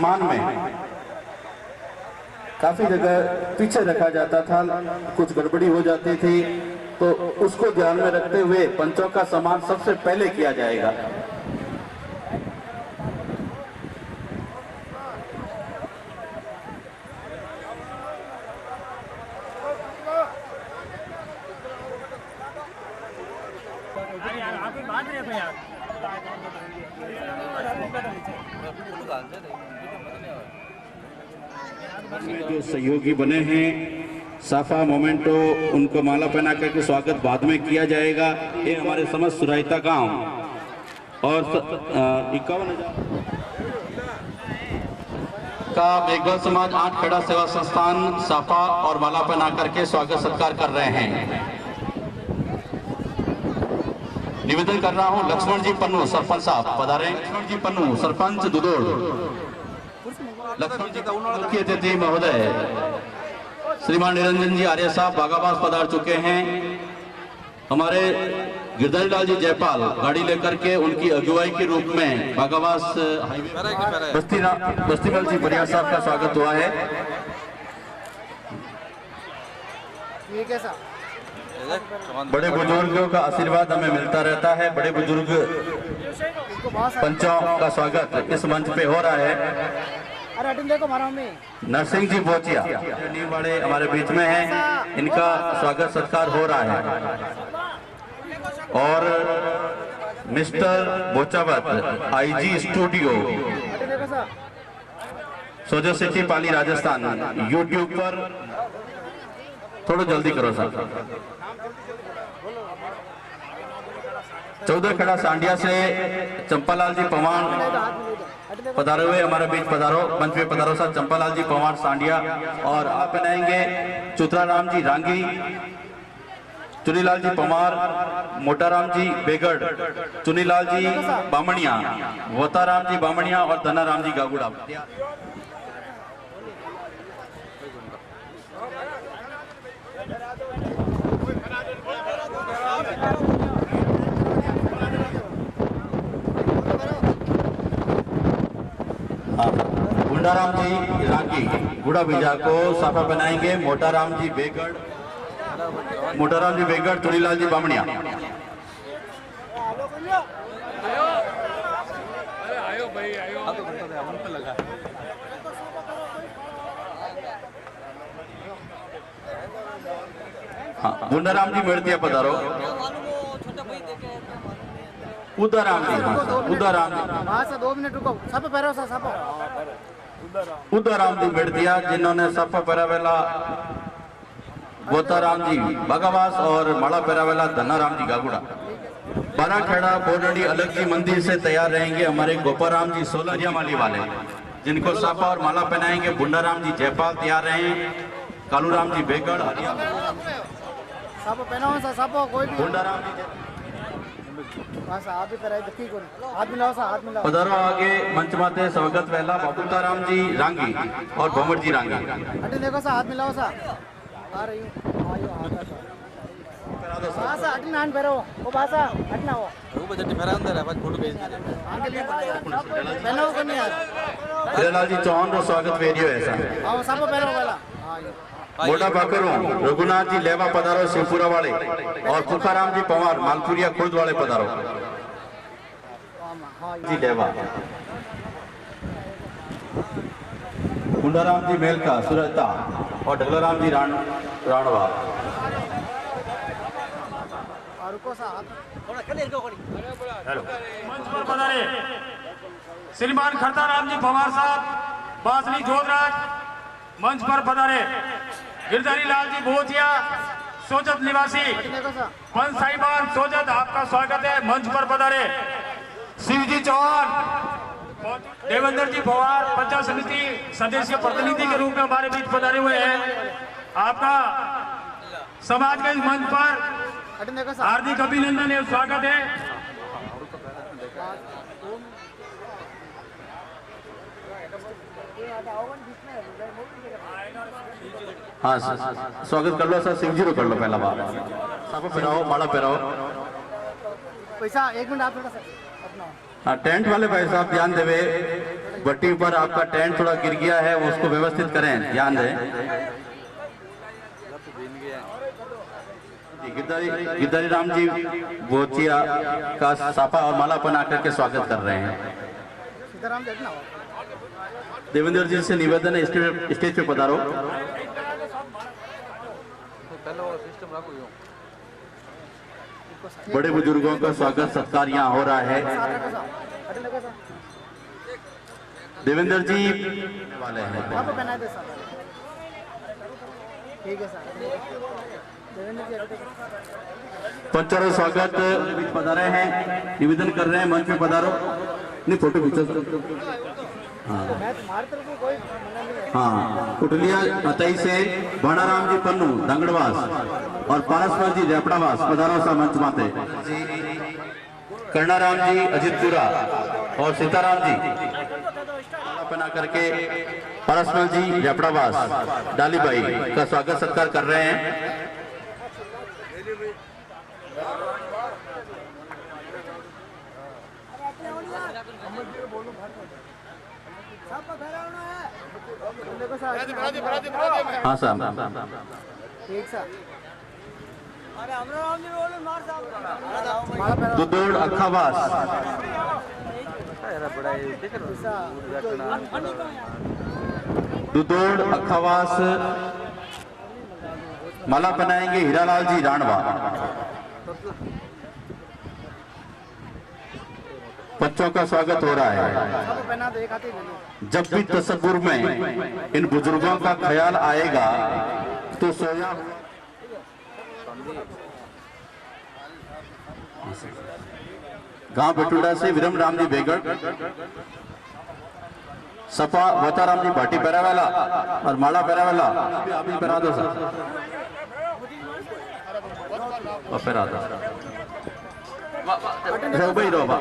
सम्मान में काफी जगह पीछे रखा जाता था, कुछ गड़बड़ी हो जाती थी, तो उसको ध्यान में रखते हुए पंचों का सम्मान सबसे पहले किया जाएगा। जो सहयोगी बने हैं साफा मोमेंटो, उनको माला पहना करके स्वागत बाद में किया जाएगा। ये हमारे समस्त सुराइता गांव और 51,000 का मेघवाल समाज 8 खेड़ा सेवा संस्थान साफा और माला पहना करके स्वागत सत्कार कर रहे हैं। निवेदन कर रहा हूं लक्ष्मण जी पन्नू सरपंच साहब पधारे। लक्ष्मण जी पन्नू सरपंच दुदोड़। लक्ष्मण जी का मुख्य अतिथि महोदय श्रीमान निरंजन जी आर्य साहब बागाबास पधार चुके हैं। हमारे गिरधारी लाल जी जयपाल गाड़ी लेकर के उनकी अगुवाई के रूप में बागाबास बस्तीलाल जी बरिया साहब का स्वागत हुआ है। ये कैसा बड़े बुजुर्गों का आशीर्वाद हमें मिलता रहता है। बड़े बुजुर्ग पंचों का स्वागत इस मंच पे हो रहा है। नरसिंह जी बोचिया वाले हमारे बीच में हैं, इनका स्वागत सत्कार हो रहा है। और मिस्टर बोचावत आईजी स्टूडियो सोजो सिटी पाली राजस्थान यूट्यूब पर थोड़ा जल्दी करो साहब। 14 खेड़ा सांडिया से चंपालाल जी पवान पधारे हुए हमारे बीच पधारो, मंच पे पधारो साहब। चंपालाल जी पवार सांडिया और आप बनाएंगे चुतराराम जी रांगी, चुनीलाल जी पवार, मोटाराम जी बेगड़, चुनीलाल जी बामणिया, वोताराम जी बामणिया और धनाराम जी गागुड़ा। गुंडाराम जी रांगी गुड़ा बीजा को साफा बनाएंगे। मोटाराम जी बेगड़, मोटाराम जी बेगड़, चुनीलाल जी बामणिया। हाँ, गुंडाराम जी मेड़तिया पधारो। उदाराम जी, उदाराम जी 2 मिनट रुको। साफा पहरो साफा उदाराम जी मेड़तिया जिन्होंने साफा पहरावेला गोताराम जी बागावास और माला पहरावेला धनाराम जी गागुड़ा। 12 खेड़ा बोरडी अलग जी मंदिर से तैयार रहेंगे हमारे गोपाराम जी सोलरिया माली वाले, जिनको साफा और माला पहनाएंगे। बुंडाराम जी जयपाल तैयार रहे, कालूराम जी बेगड़, साफा पहनाओ सा साफा कोई भी बुंडाराम जी पधारो आगे। मंच माते स्वागत वेला बाबूताराम जी रांगी और भोमर जी रांगी। देखो सा हाथ मिलाओ सा आ रही वो भाषा हटना हो वो बजट मेरा अंदर है, फोटो भेज दीजिए आगे लिए पहना हो करनी यार। हिरालाल जी चौहान रो स्वागत वेरियो ऐसा हां सब पहना वाला मोटा बाकरू रघुनाथ जी लेवा पधारो शिवपुरा वाले और पुखाराम जी पवार मालपुरिया खुर्द वाले पधारो जी लेवा। गुंडाराम जी मेलका सुरता और ढगलाराम जी राणवा। मंच पर पधारे श्रीमान खरताराम जी पवार साहब बासनी जोधराज। मंच पर पधारे गिरधारी लाल जी भोजिया सोजत निवासी पंच साहिबान सोजत, आपका स्वागत है। मंच पर पधारे शिवजी चौहान, देवेंद्र जी पवार पंचायत समिति सदस्य प्रतिनिधि के रूप में हमारे बीच पधारे हुए हैं। आपका समाज के इस मंच पर हार्दिक अभिनंदन एवं स्वागत है। हाँ स्वागत कर लो सर, सिंह जी रो कर लो पहला बार साफा पहनाओ माला पहनाओ। पैसा 1 मिनट आप थोड़ा सा अपना हाँ टेंट वाले भाई साहब ध्यान देवे। भट्टी पर आपका टेंट थोड़ा गिर गया है, वो उसको व्यवस्थित करें, ध्यान दें। गिरधारी राम जी बोचिया का साफा और माला पहना करके स्वागत कर रहे हैं। देवेंद्र जी से निवेदन है, स्टेज पे पधारो। बड़े बुजुर्गों का स्वागत सत्कार यहाँ हो रहा है। देवेंद्र जी वाले हैं, पंचारो स्वागत पधारे हैं, निवेदन कर रहे हैं, मंच पे पधारो। नहीं फोटो खींचो। हाँ, कुटलिया मतई से भाणाराम जी पन्नू दंगड़वास और पारसमल जी रेपड़ावास पधारो सा मंच माते। कर्णाराम जी अजितपुरा और सीताराम जी बना करके पारसमल जी रेपड़ावास डाली भाई का स्वागत सत्कार कर रहे हैं। हाँ साहब, दुदोड़ अखावास, दुदोड़ अखावास माला पहनाएंगे हीरालाल जी राणवा। बच्चों का स्वागत हो रहा है। जब भी तसव्वुर में इन बुजुर्गों का ख्याल आएगा तो सोया गांव बटुड़ा से विरम राम जी बेगड़, सपा वताराम जी भाटी पैरावाला और माला पैरावाला आप ही पहरा दो सर, पहरा दो भाई रोबा।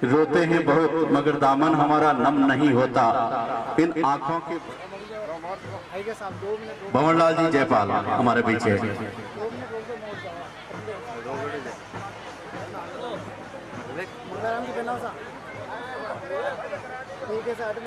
रोते हैं बहुत मगर दामन हमारा नम नहीं होता, इन आंखों के। भंवरलाल जी जयपाल हमारे पीछे। ठीक है सर,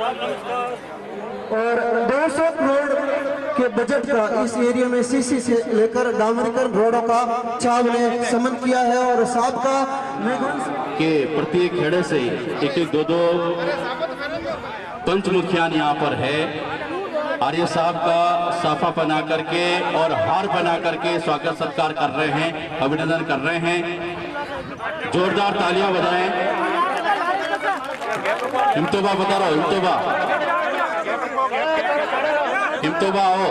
और 200 करोड़ के बजट का इस एरिया में सीसी से लेकर डामरीकरण रोडों का चाव ने समन किया है। और साहब का के प्रत्येक खेड़े से एक दो पंचमुखियान यहाँ पर है। आर्य साहब का साफा बना करके और हार बना करके स्वागत सत्कार कर रहे हैं, अभिनंदन कर रहे हैं। जोरदार तालियां बजाएं। हिमतोबा बता रहा हूं, हिमतोबा आओ।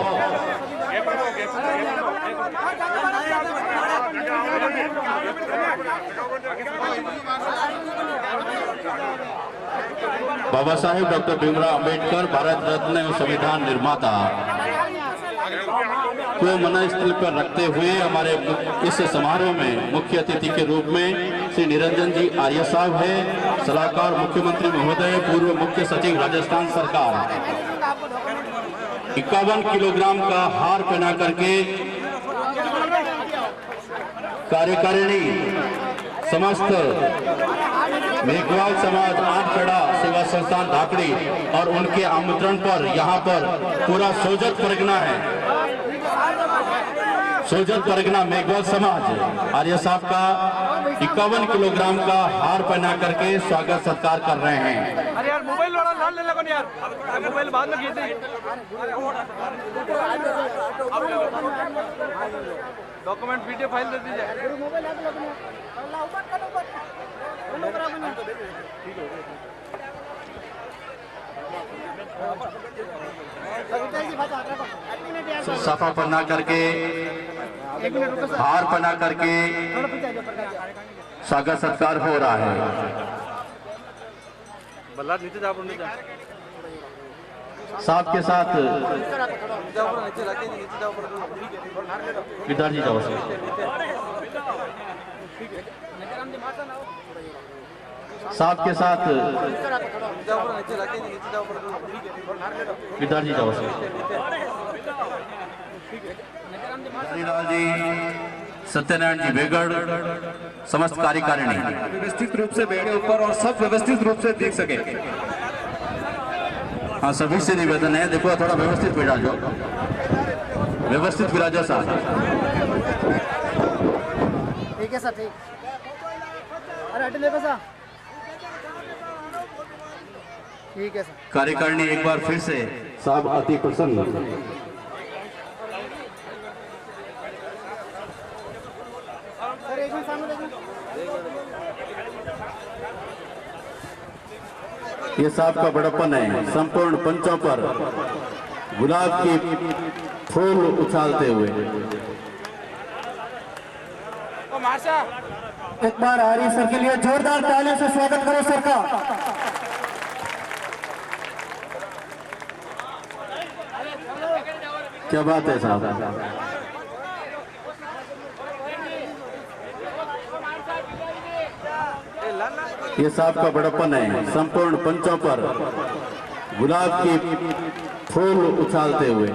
बाबा साहेब डॉक्टर भीमराव अंबेडकर भारत रत्न एवं संविधान निर्माता को मनस्थल पर रखते हुए हमारे इस समारोह में मुख्य अतिथि के रूप में श्री निरंजन जी आर्य साहब है, सलाहकार मुख्यमंत्री महोदय, पूर्व मुख्य सचिव राजस्थान सरकार। 51 किलोग्राम का हार पहना करके कार्यकारिणी समस्त मेघवाल समाज आठखेड़ा सेवा संस्थान धाकड़ी और उनके आमंत्रण पर यहाँ पर पूरा सोजत परगना है, सोजत परगना मेघवाल समाज आर्य साहब का 51 किलोग्राम का हार पहना करके स्वागत सत्कार कर रहे हैं। अरे यार मोबाइल वाला लाल ले लगो यार, मोबाइल बाद में खींचे। डॉक्यूमेंट वीडियो फाइल दे दीजिए। साफा पहना करके हार पहना करके स्वागत सत्कार हो रहा है। बल्ला नीचे जा, साहब के साथ विदार जी जाओ। साहब के साथ विदार जी जाओ। हरिलाल जी, सत्यनारायण जी बेगड़, समस्त कार्यकारिणी व्यवस्थित रूप से बैठे ऊपर और सब व्यवस्थित रूप से देख सके। हाँ, सभी से निवेदन है, देखो थोड़ा व्यवस्थित विराजो, व्यवस्थित विराजो साहब। ठीक है सर, ठीक। अरे हट ले बसा। ठीक है सर। कार्यकारिणी एक बार फिर से साहब अति प्रसन्न। सर एक मिनट सामने देखना। ये साहब का बड़प्पन है, संपूर्ण पंचों पर गुलाब के फूल उछालते हुए। एक बार आर्य सर के लिए जोरदार तालियों से स्वागत करो सर का। क्या बात है साहब। ये साहब का बड़प्पन है, संपूर्ण पंचों पर गुलाब के फूल उछालते हुए।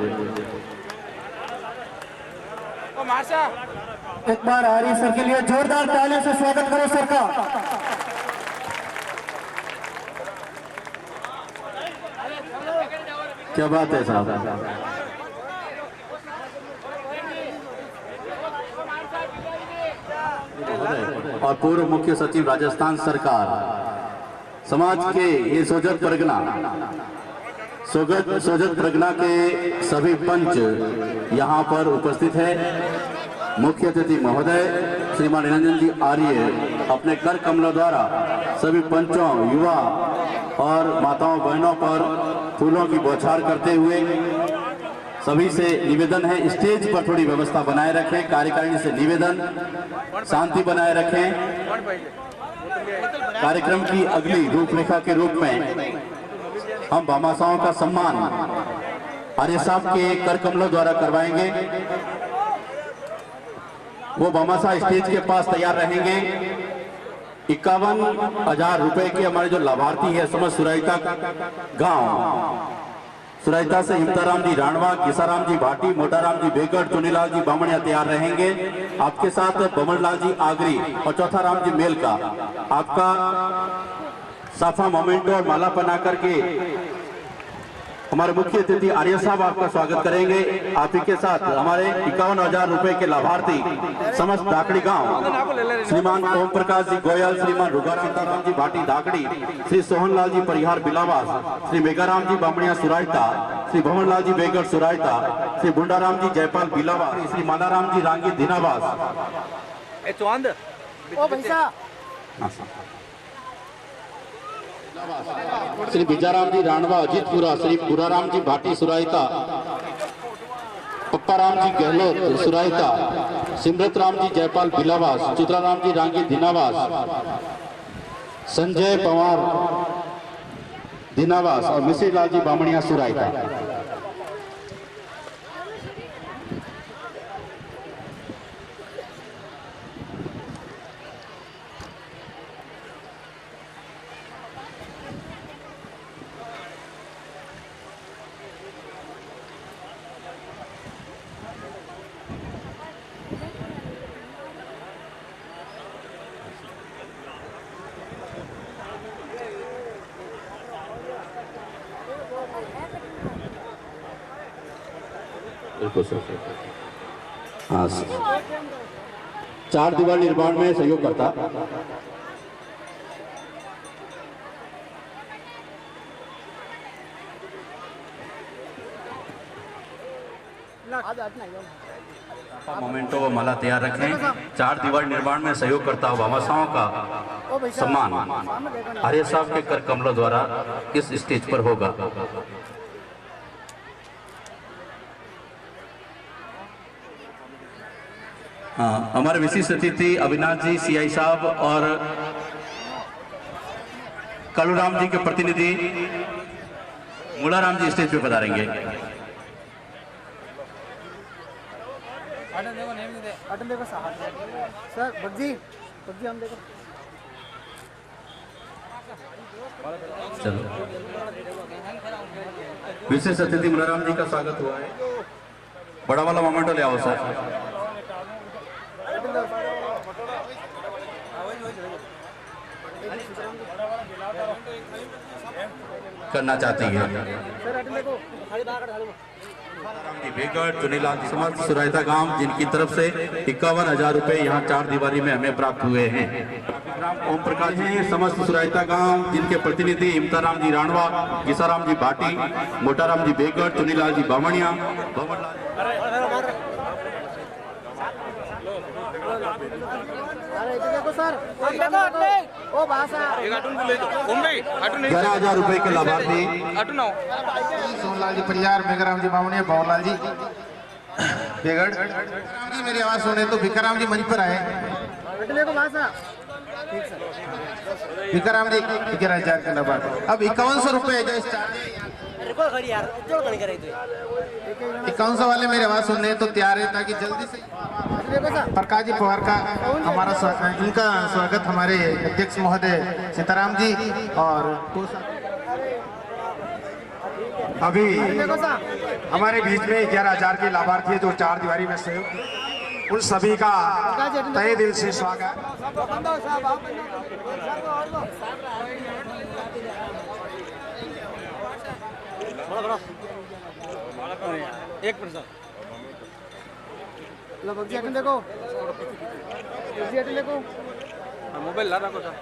एक बार आर्य सर के लिए जोरदार तालियों से स्वागत करो सर का। क्या बात है साहब। और पूर्व मुख्य सचिव राजस्थान सरकार, समाज के ये सोजत परगना, सोजत परगना के सभी पंच यहाँ पर उपस्थित है। मुख्य अतिथि महोदय श्रीमान निरंजन जी आर्य अपने कर कमलों द्वारा सभी पंचों, युवा और माताओं बहनों पर फूलों की बौछार करते हुए सभी से निवेदन है, स्टेज पर थोड़ी व्यवस्था बनाए रखें। कार्यकारिणी से निवेदन, शांति बनाए रखें। कार्यक्रम की अगली रूपरेखा के रूप में हम भामाशाहों का सम्मान आर्य साहब के कर कमलों द्वारा करवाएंगे। वो भामाशाह स्टेज के पास तैयार रहेंगे। 51,000 रुपए के हमारे जो लाभार्थी है समस्त सुराइता गांव, सुराइता से हिमताराम जी राणवा, किसाराम जी भाटी, मोटाराम जी बेगड़, चुनीलाल जी बामणिया तैयार रहेंगे। आपके साथ बमनलाल जी आगरी और चौथा राम जी मेल का आपका साफा मोमेंटो और माला बना करके हमारे मुख्य अतिथि आर्य साहब आपका स्वागत करेंगे। आप ही के साथ हमारे 51,000 रुपए के लाभार्थी समस्त दाकड़ी गांव श्रीमान ओम प्रकाश जी गोयल, श्रीमान रुगाराम जी भाटी दाकड़ी, श्री सोहनलाल जी परिहार बिलावास, श्री मेघाराम जी बामणिया सुरायता, श्री भवनलाल जी बेगड़ सुरायता, श्री बुंडाराम जी जयपाल बिलावास, श्री मालाराम जी रांगी दीनावास। ओ भैसा श्री बिजाराम जी राणवा अजीतपुरा, श्री पुराराम जी भाटी सुरायता, पप्पाराम जी गहलोत सुरायता, सिमरत राम जी जयपाल बिलावास, चित्राराम जी रांगी दीनावास, संजय पवार दीनावास और मिश्री लाल जी बामणिया सुरायता। हाँ, 4 दीवार निर्माण में सहयोग करता। मोमेंटो व माला तैयार रखें। 4 दीवार निर्माण में सहयोग करता भामाशाहों का सम्मान आर्य साहब के कर कमलों द्वारा इस स्टेज पर होगा। हाँ, हमारे विशिष्ट अतिथि अविनाश जी सीआई साहब और कालूराम जी के प्रतिनिधि मुलाराम जी स्टेज पे पधारेंगे। बटन देखो सर, बग्जी हम देखो। चलो, विशेष अतिथि मुलाराम जी का स्वागत हुआ है। बड़ा वाला मोमेंटो ले आओ सर। करना चाहती है बेगड़ चुनीलाल समस्त सुरायता गांव, जिनकी तरफ से 51,000 रुपए यहाँ 4 दीवारी में हमें प्राप्त हुए हैं। ओम प्रकाश जी समस्त सुरायता गांव, जिनके प्रतिनिधि इमताराम जी राणवा, गिसाराम जी भाटी, मोटाराम जी बेगड़, चुनीलाल जी बामणिया, देखो सर, ओ भाषा 11,000 रुपए के लाभार्थी सोहनलाल जी परियार, मेघराम जी बामणिया, भवनलाल जी बेगड़। मेरी आवाज सुने तो भिकाराम जी मंच पर आए। देखो भाषा भिकाराम जी 11,000 के लाभार्थी। अब 5100 रुपए 5100 वाले मेरी आवाज सुनने तो तैयार है, ताकि जल्दी से प्रकाश जी पवार का हमारा इनका स्वागत हमारे अध्यक्ष महोदय सीताराम जी। और अभी हमारे बीच में 11,000 के लाभार्थी जो 4 दीवारी में से, उन सभी का तहे दिल से स्वागत। एक मिनट देखो, देखो मोबाइल ला रखो सर।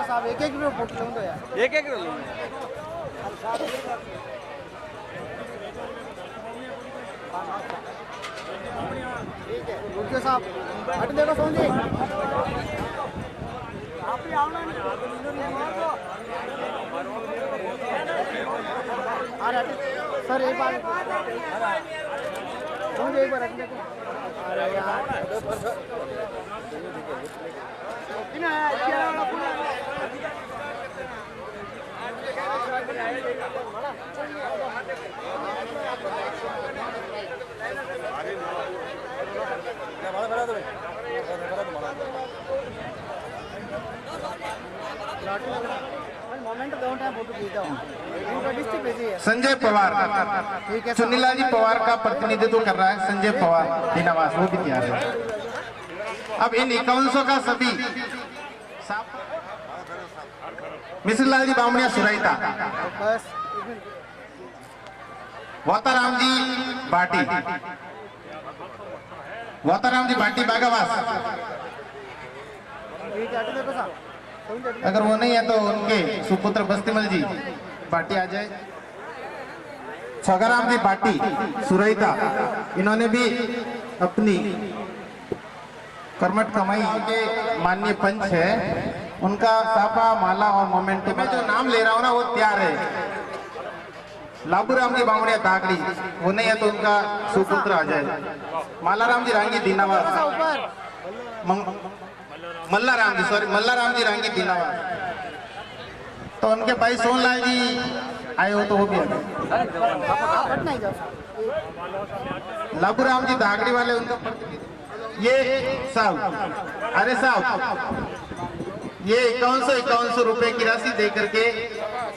साहब एक फोटो लो यार, एक लो। ठीक है रुकिए साहब, हट देखो सोन जी आप ही आओ ना। अरे सर एक बार सोन जी एक बार देखो। अरे यार संजय पवार, चुनीलाल जी पवार का प्रतिनिधित्व कर रहा है संजय पवार दीनावास, वो भी तैयार है। अब इन 5100 का मिश्रलाल जी बामणिया सुराइता, बस वोताराम जी भाटी, वोताराम जी भाटी बागावास। ठीक है अटल देखो साहब अगर वो नहीं है तो उनके सुपुत्र बस्तीमल जी भाटी आ जाए। छगाराम जी भाटी सुरैता, इन्होंने भी अपनी कर्मठ कमाई के माननीय पंच है, उनका सापा माला और मोमेंटो में जो नाम ले रहा हूँ ना वो तैयार है। लाबूराम जी बामणिया दागड़ी, वो नहीं है तो उनका सुपुत्र आ जाए। मालाराम जी रांगी दीनावास, ऊपर मल्लाराम जी रांगी दीनावास, तो उनके भाई सोनलाल जी आए हो तो वो भी आ गए। पटना ही जाओ लाबूराम जी दागड़ी वाले उनका ये साहब, अरे साहब ये 5151 रुपए की राशि दे करके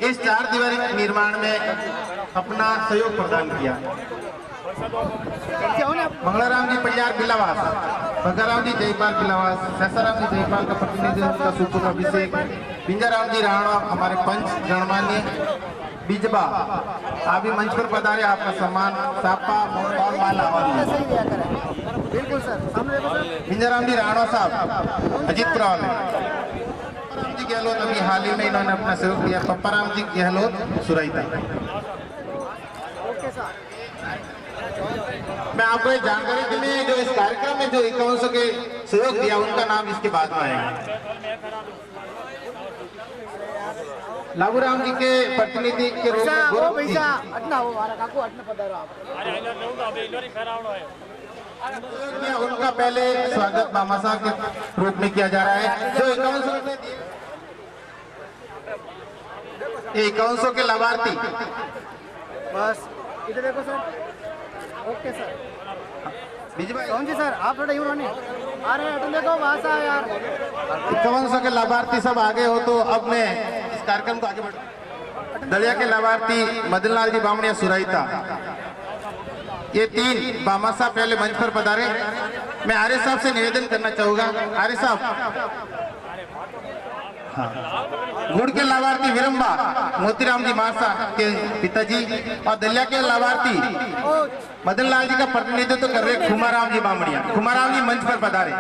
इस 4 दीवारी के निर्माण में अपना सहयोग प्रदान किया। मंगलाराम जी पल्यार बिलावास, भगाराम जी जयपाल बिलावास, सैसाराम जी जयपाल का प्रतिनिधि उनका सुपुत्र अभिषेक, बिंजाराम जी राणा हमारे पंच गणमान्य बिजबा, आप भी मंच पर पधारे, आपका सम्मान सापा और माला सही दिया करें बिल्कुल सर सामने देखो सर बिंजाराम जी राणा साहब अजीतपुरा वाले। पप्पाराम जी गहलोत अभी हाल ही में इन्होंने अपना सहयोग दिया। पप्पाराम जी गहलोत सुराइता। ओके सर मैं आपको एक जानकारी के लिए जो इस कार्यक्रम में जो 5100 के सहयोग दिया उनका नाम इसके बाद में आएगा। लाबूराम जी के प्रतिनिधि के रूप में वो भैया अटना वो हमारा काकू अटना पधारो आप उनका पहले स्वागत मामा साहब के रूप में किया जा रहा है। जो 5100 के लाभार्थी बस इधर देखो सर ओके सर कौन जी सर आप थोड़ा यूँ नहीं आ रहे हैं अटल देखो वहाँ से यार 5100 के लाभार्थी सब आगे हो तो अब मैं इस कार्यक्रम को आगे बढ़। दलिया के लाभार्थी मदनलाल जी बामणिया सुराइता, ये 3 बामा साहब पहले मंच पर पधारे। मैं आर्य साहब से निवेदन करना चाहूंगा। आर्य साहब, हाँ। गुड़ के लाभार्थी विरम्बा मोतीराम जी मासा के पिताजी, और दलिया के लाभार्थी मदनलाल जी का प्रतिनिधित्व कर रहे खुमाराम जी बामणिया। खुमाराम जी मंच पर पधारे।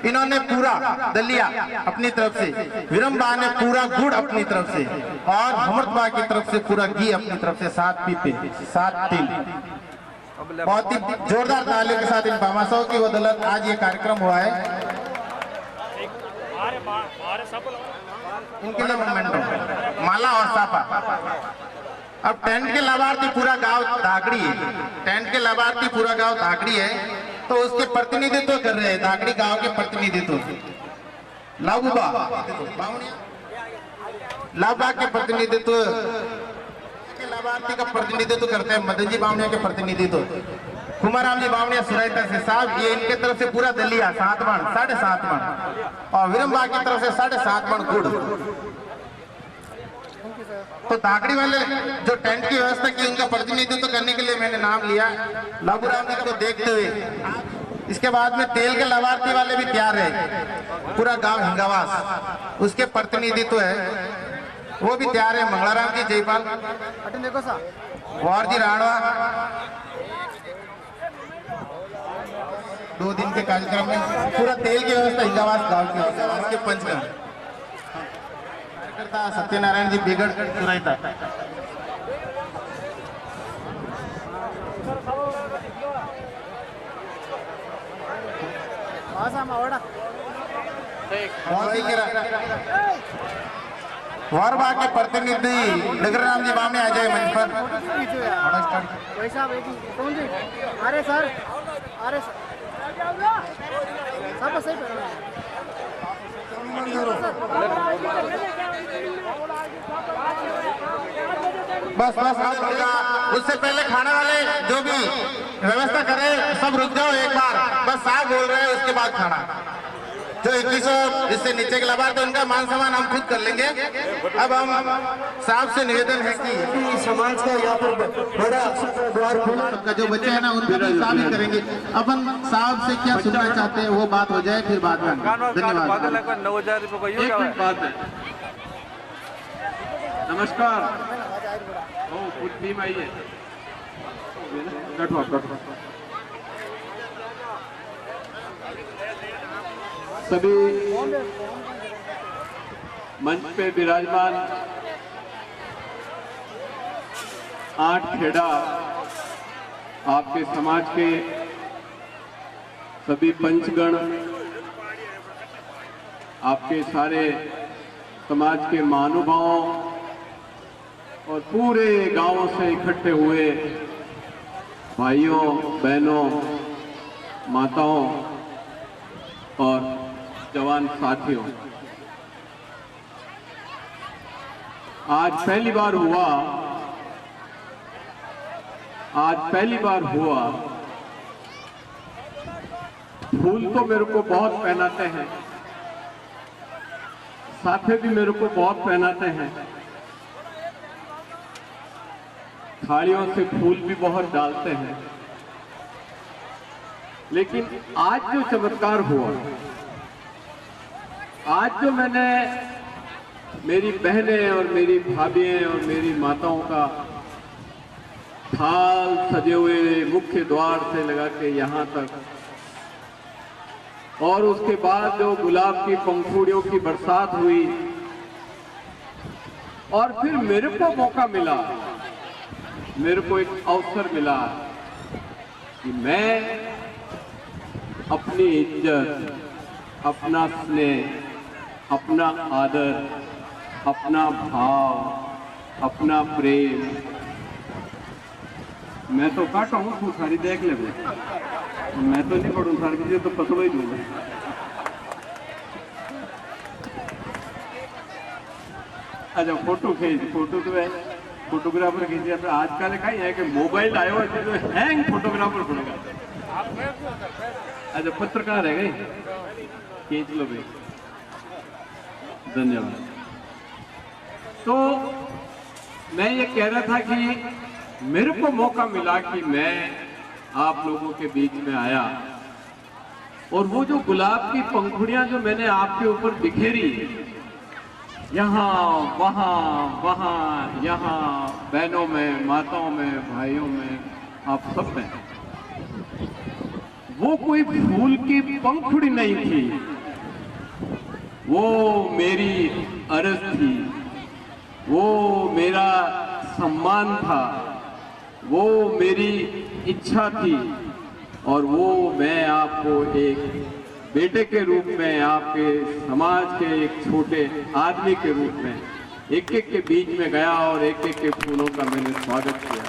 इन्होंने पूरा दलिया अपनी तरफ से, विरम्बा ने पूरा गुड़ अपनी तरफ से, और हमरतबा की तरफ से पूरा घी अपनी तरफ से 7 पीपे 7 टीम। बहुत ही जोरदार तालियों के साथ इन बामासाओं की बदौलत आज ये कार्यक्रम हुआ है। इनके लिए मोमेंटो, माला और सापा। अब टेंट के लाभार्थी पूरा गांव दागड़ी है, टेंट के लाभार्थी पूरा गांव दागड़ी है, तो उसके प्रतिनिधित्व कर रहे हैं दागड़ी गांव के प्रतिनिधित्व। लाबूबा लाभा के प्रतिनिधित्व के लाभार्थी का प्रतिनिधित्व करते हैं मदन जी बामणिया के प्रतिनिधित्व। कुमाराम जी बामणिया सुराइता से साहब, ये इनके तरफ से पूरा दलिया 7 मण 7.5 मण, और विरम्बा की तरफ से 7.5 मण गुड़। तो दागड़ी वाले जो टेंट की व्यवस्था की उनका प्रतिनिधित्व करने के लिए मैंने नाम लिया लाबूराम जी को देखते हुए। इसके बाद में तेल के लाभार्थी वाले भी तैयार है, पूरा गांव हिंगावास, उसके प्रतिनिधित्व है, वो भी तैयार है। मंगलाराम जी जयपाल, देखो सा वार जी राणवा। 2 दिन के कार्यक्रम में पूरा तेल की व्यवस्था हिंगावास गांव के पंचगढ़ कार्यकर्ता सत्यनारायण जी बिगड़ सुराइता। वारबा के प्रतिनिधि नगरराम जी बामे आ जाए मंच पर। अरे सर अरे सब सही बस उससे पहले खाने वाले जो भी व्यवस्था करे सब रुक जाओ एक बार, बस साहब बोल रहे हैं उसके बाद खाना। जो 2100 इससे नीचे के लाभार्थी उनका मान सम्मान हम खुद कर लेंगे। अब हम साहब से निवेदन है कि समाज का यहाँ पर बड़ा द्वार खुला सबका जो बच्चे हैं ना उनका साहब ही करेंगे। अपन साहब से क्या सुनना चाहते हैं वो बात हो जाए, फिर बात में धन्यवाद। 9,000 रुपये को एक मिनट बात है। नमस्कार, कुछ टीम आई है, सभी मंच पे विराजमान 8 खेड़ा आपके समाज के सभी पंचगण, आपके सारे समाज के महानुभावों और पूरे गांवों से इकट्ठे हुए भाइयों बहनों माताओं और जवान साथियों, आज पहली बार हुआ फूल तो मेरे को बहुत पहनाते हैं, साथे भी मेरे को बहुत पहनाते हैं, थालियों से फूल भी बहुत डालते हैं, लेकिन आज जो चमत्कार हुआ, आज जो मैंने मेरी बहनें और मेरी भाभियां और मेरी माताओं का थाल सजे हुए मुख्य द्वार से लगा के यहाँ तक, और उसके बाद जो गुलाब की पंखुड़ियों की बरसात हुई, और फिर मेरे को मौका मिला, मेरे को एक अवसर मिला कि मैं अपनी इज्जत, अपना स्नेह, अपना आदर, अपना भाव, अपना प्रेम, मैं तो काटा हूँ, तू सारी देख ले, मैं तो नहीं पढ़ू सारी चीजें, तो पता ही दूंगा। अच्छा फोटो खींच, फोटो तो है फोटोग्राफर खींचे, तो आजकल का है कि मोबाइल आयो है तो हैंग फोटोग्राफर पड़ेगा। अच्छा पत्रकार है गई, खींच लो भाई, धन्यवाद। तो मैं ये कह रहा था कि मेरे को मौका मिला कि मैं आप लोगों के बीच में आया, और वो जो गुलाब की पंखुड़ियां जो मैंने आपके ऊपर बिखेरी, यहाँ वहाँ यहाँ, बहनों में, माताओं में, भाइयों में, आप सब में, वो कोई फूल की पंखुड़ी नहीं थी, वो मेरी अर्ज थी, वो मेरा सम्मान था, वो मेरी इच्छा थी, और वो मैं आपको एक बेटे के रूप में, आपके समाज के एक छोटे आदमी के रूप में एक एक के बीच में गया और एक एक के फूलों का मैंने स्वागत किया।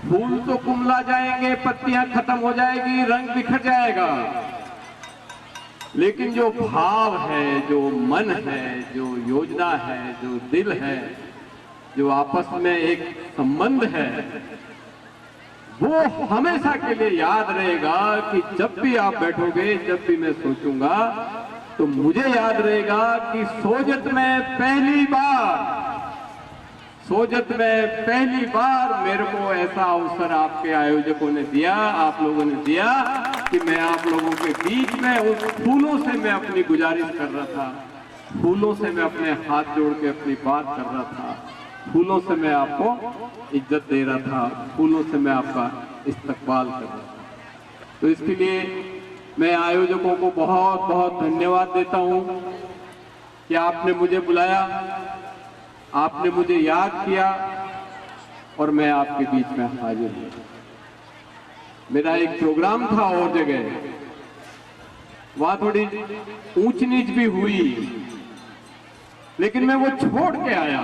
फूल तो कुमला जाएंगे, पत्तियां खत्म हो जाएगी, रंग बिखर जाएगा, लेकिन जो भाव है, जो मन है, जो योजना है, जो दिल है, जो आपस में एक संबंध है, वो हमेशा के लिए याद रहेगा कि जब भी आप बैठोगे, जब भी मैं सोचूंगा, तो मुझे याद रहेगा कि सोजत में पहली बार मेरे को ऐसा अवसर आपके आयोजकों ने दिया, आप लोगों ने दिया कि मैं आप लोगों के बीच में उस फूलों से मैं अपनी गुजारिश कर रहा था, फूलों से मैं अपने हाथ जोड़ के अपनी बात कर रहा था, फूलों से मैं आपको इज्जत दे रहा था, फूलों से मैं आपका इस्तकबाल कर रहा था। तो इसके लिए मैं आयोजकों को बहुत बहुत धन्यवाद देता हूं कि आपने मुझे बुलाया, आपने मुझे याद किया, और मैं आपके बीच में हाजिर हूं। मेरा एक प्रोग्राम था और जगह, वहां थोड़ी ऊंच नीच भी हुई, लेकिन मैं वो छोड़ के आया।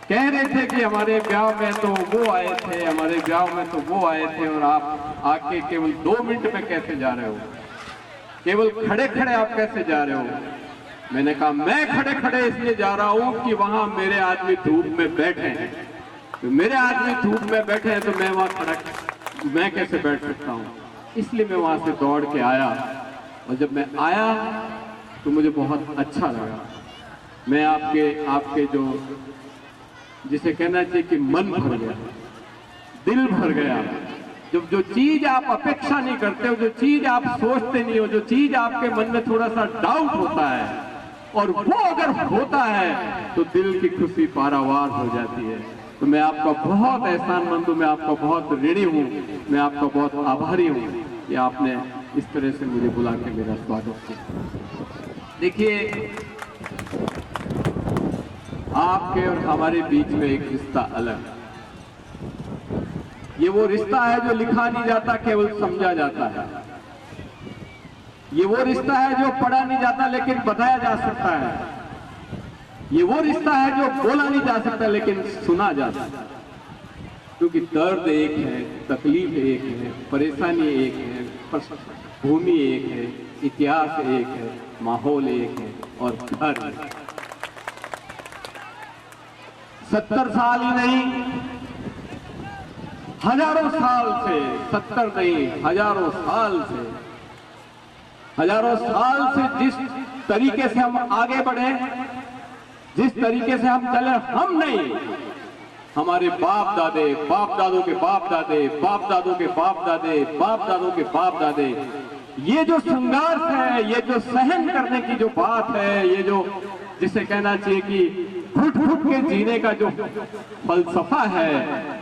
कह रहे थे कि हमारे ब्याह में तो वो आए थे, हमारे ब्याह में तो वो आए थे, और आप आके केवल 2 मिनट में कैसे जा रहे हो, केवल खड़े खड़े आप कैसे जा रहे हो। मैंने कहा मैं खड़े खड़े इसलिए जा रहा हूं कि वहां मेरे आदमी धूप में बैठे हैं, तो मेरे आदमी धूप में बैठे हैं तो मैं वहां खड़ा, मैं कैसे बैठ सकता हूं। इसलिए मैं वहाँ से दौड़ के आया। और जब मैं आया तो मुझे बहुत अच्छा लगा। मैं आपके जो जिसे कहना चाहिए कि मन भर गया, दिल भर गया। जब जो चीज आप अपेक्षा नहीं करते हो, जो चीज आप सोचते नहीं हो, जो चीज आपके मन में थोड़ा सा डाउट होता है और वो अगर होता है तो दिल की खुशी पारावार हो जाती है। तो मैं आपका बहुत एहसानमंद हूँ, मैं आपका बहुत ऋणी हूँ, मैं आपका बहुत आभारी हूँ कि आपने इस तरह से मुझे बुला के मेरा स्वागत किया। देखिए, आपके और हमारे बीच में एक रिश्ता अलग है। ये वो रिश्ता है जो लिखा नहीं जाता, केवल समझा जाता है। ये वो रिश्ता है जो पढ़ा नहीं जाता लेकिन बताया जा सकता है। ये वो रिश्ता है जो बोला नहीं जा सकता लेकिन सुना जा सकता है। क्योंकि दर्द एक है, तकलीफ एक है, परेशानी एक है, भूमि एक है, इतिहास एक है, माहौल एक है और घर एक है। 70 साल ही नहीं, हजारों साल से, 70 नहीं हजारों साल से जिस तरीके से हम आगे बढ़े, जिस तरीके से हम चले, हम नहीं, हमारे बाप दादे, बाप दादों के बाप दादे, बाप दादों के बाप दादे, बाप दादों के बाप दादे, ये जो संघर्ष है, ये जो सहन करने की जो बात है, ये जो जिसे कहना चाहिए कि घुट घुट के जीने का जो फलसफा है,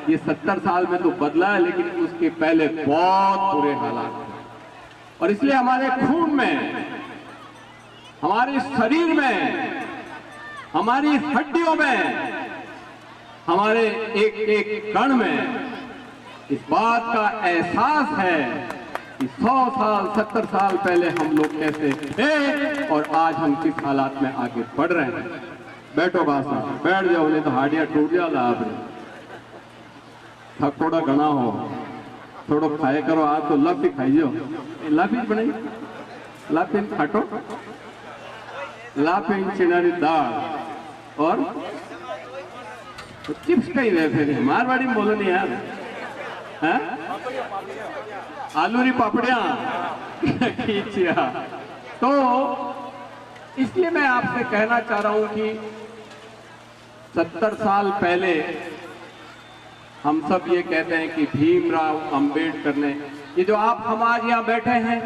ये 70 साल में तो बदला है लेकिन उसके पहले बहुत बुरे हालात हैं। और इसलिए हमारे खून में, हमारे शरीर में, हमारी हड्डियों में, हमारे एक एक कण में इस बात का एहसास है कि 100 साल 70 साल पहले हम लोग कैसे थे और आज हम किस हालात में आगे बढ़ रहे हैं। बैठो बासा, बैठ जाओ, नहीं तो हाडिया टूट जाला। आपने थक थोड़ा घना हो, थोड़ा खाए करो। आज तो लफ ही खाई जाओ, लाफी बनाई, लाफी खाटो, लाफी चिनारी दाल और तो चिप्स कहीं रहे फिर मारवाड़ी में बोलो नहीं यार, हैं? आलूरी पापड़िया खींचिया। तो इसलिए मैं आपसे कहना चाह रहा हूं कि 70 साल पहले हम सब ये कहते हैं कि भीमराव अंबेडकर ने, ये जो आप हम आज यहाँ बैठे हैं,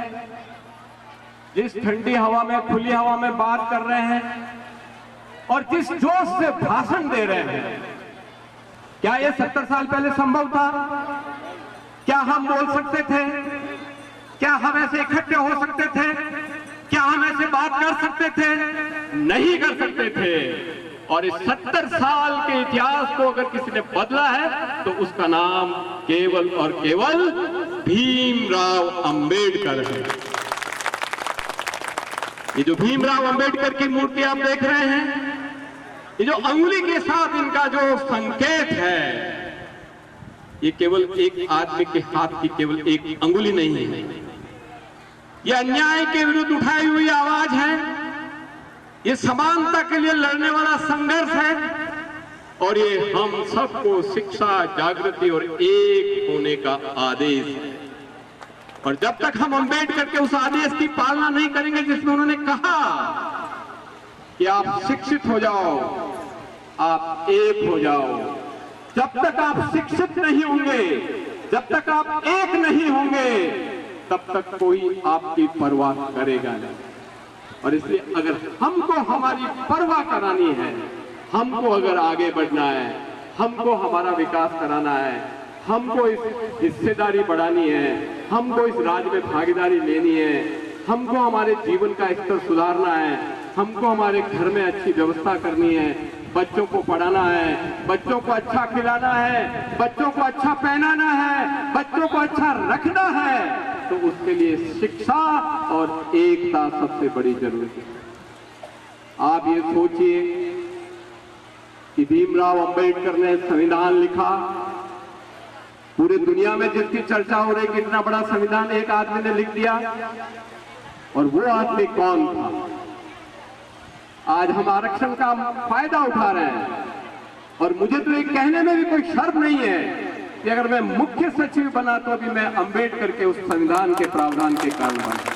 जिस ठंडी हवा में, खुली हवा में बात कर रहे हैं और जिस जोश से भाषण दे रहे हैं, क्या ये 70 साल पहले संभव था? क्या हम बोल सकते थे? क्या हम ऐसे इकट्ठे हो सकते थे? क्या हम ऐसे बात कर सकते थे? नहीं कर सकते थे। और इस 70 साल के इतिहास को अगर किसी ने बदला है तो उसका नाम केवल और केवल भीमराव अंबेडकर है। ये जो भीमराव अंबेडकर की मूर्ति आप देख रहे हैं, ये जो अंगुली के साथ इनका जो संकेत है, ये केवल एक आदमी के हाथ की केवल एक अंगुली नहीं है, ये अन्याय के विरुद्ध उठाई हुई आवाज है, ये समानता के लिए लड़ने वाला संघर्ष है और ये हम सबको शिक्षा, जागृति और एक होने का आदेश है। और जब तक हम अंबेडकर के उस आदेश की पालना नहीं करेंगे जिसमें उन्होंने कहा कि आप शिक्षित हो जाओ, आप एक हो जाओ, जब तक आप शिक्षित नहीं होंगे, जब तक आप एक नहीं होंगे, तब तक कोई आपकी परवाह करेगा नहीं। और इसलिए अगर हमको हमारी परवाह करानी है, हमको अगर आगे बढ़ना है, हमको हमारा विकास कराना है, हमको इस हिस्सेदारी बढ़ानी है, हमको इस राज्य में भागीदारी लेनी है, हमको हमारे जीवन का स्तर सुधारना है, हमको हमारे घर में अच्छी व्यवस्था करनी है, बच्चों को पढ़ाना है, बच्चों को अच्छा खिलाना है, बच्चों को अच्छा पहनाना है, बच्चों को अच्छा रखना है, तो उसके लिए शिक्षा और एकता सबसे बड़ी जरूरत है। आप ये सोचिए कि भीमराव अंबेडकर ने संविधान लिखा, पूरी दुनिया में जिसकी चर्चा हो रही कि इतना बड़ा संविधान एक आदमी ने लिख दिया, और वो आदमी कौन था? आज हम आरक्षण का फायदा उठा रहे हैं और मुझे तो ये कहने में भी कोई शर्म नहीं है कि अगर मैं मुख्य सचिव बना तो अभी मैं अंबेडकर के उस संविधान के प्रावधान के कारण बना।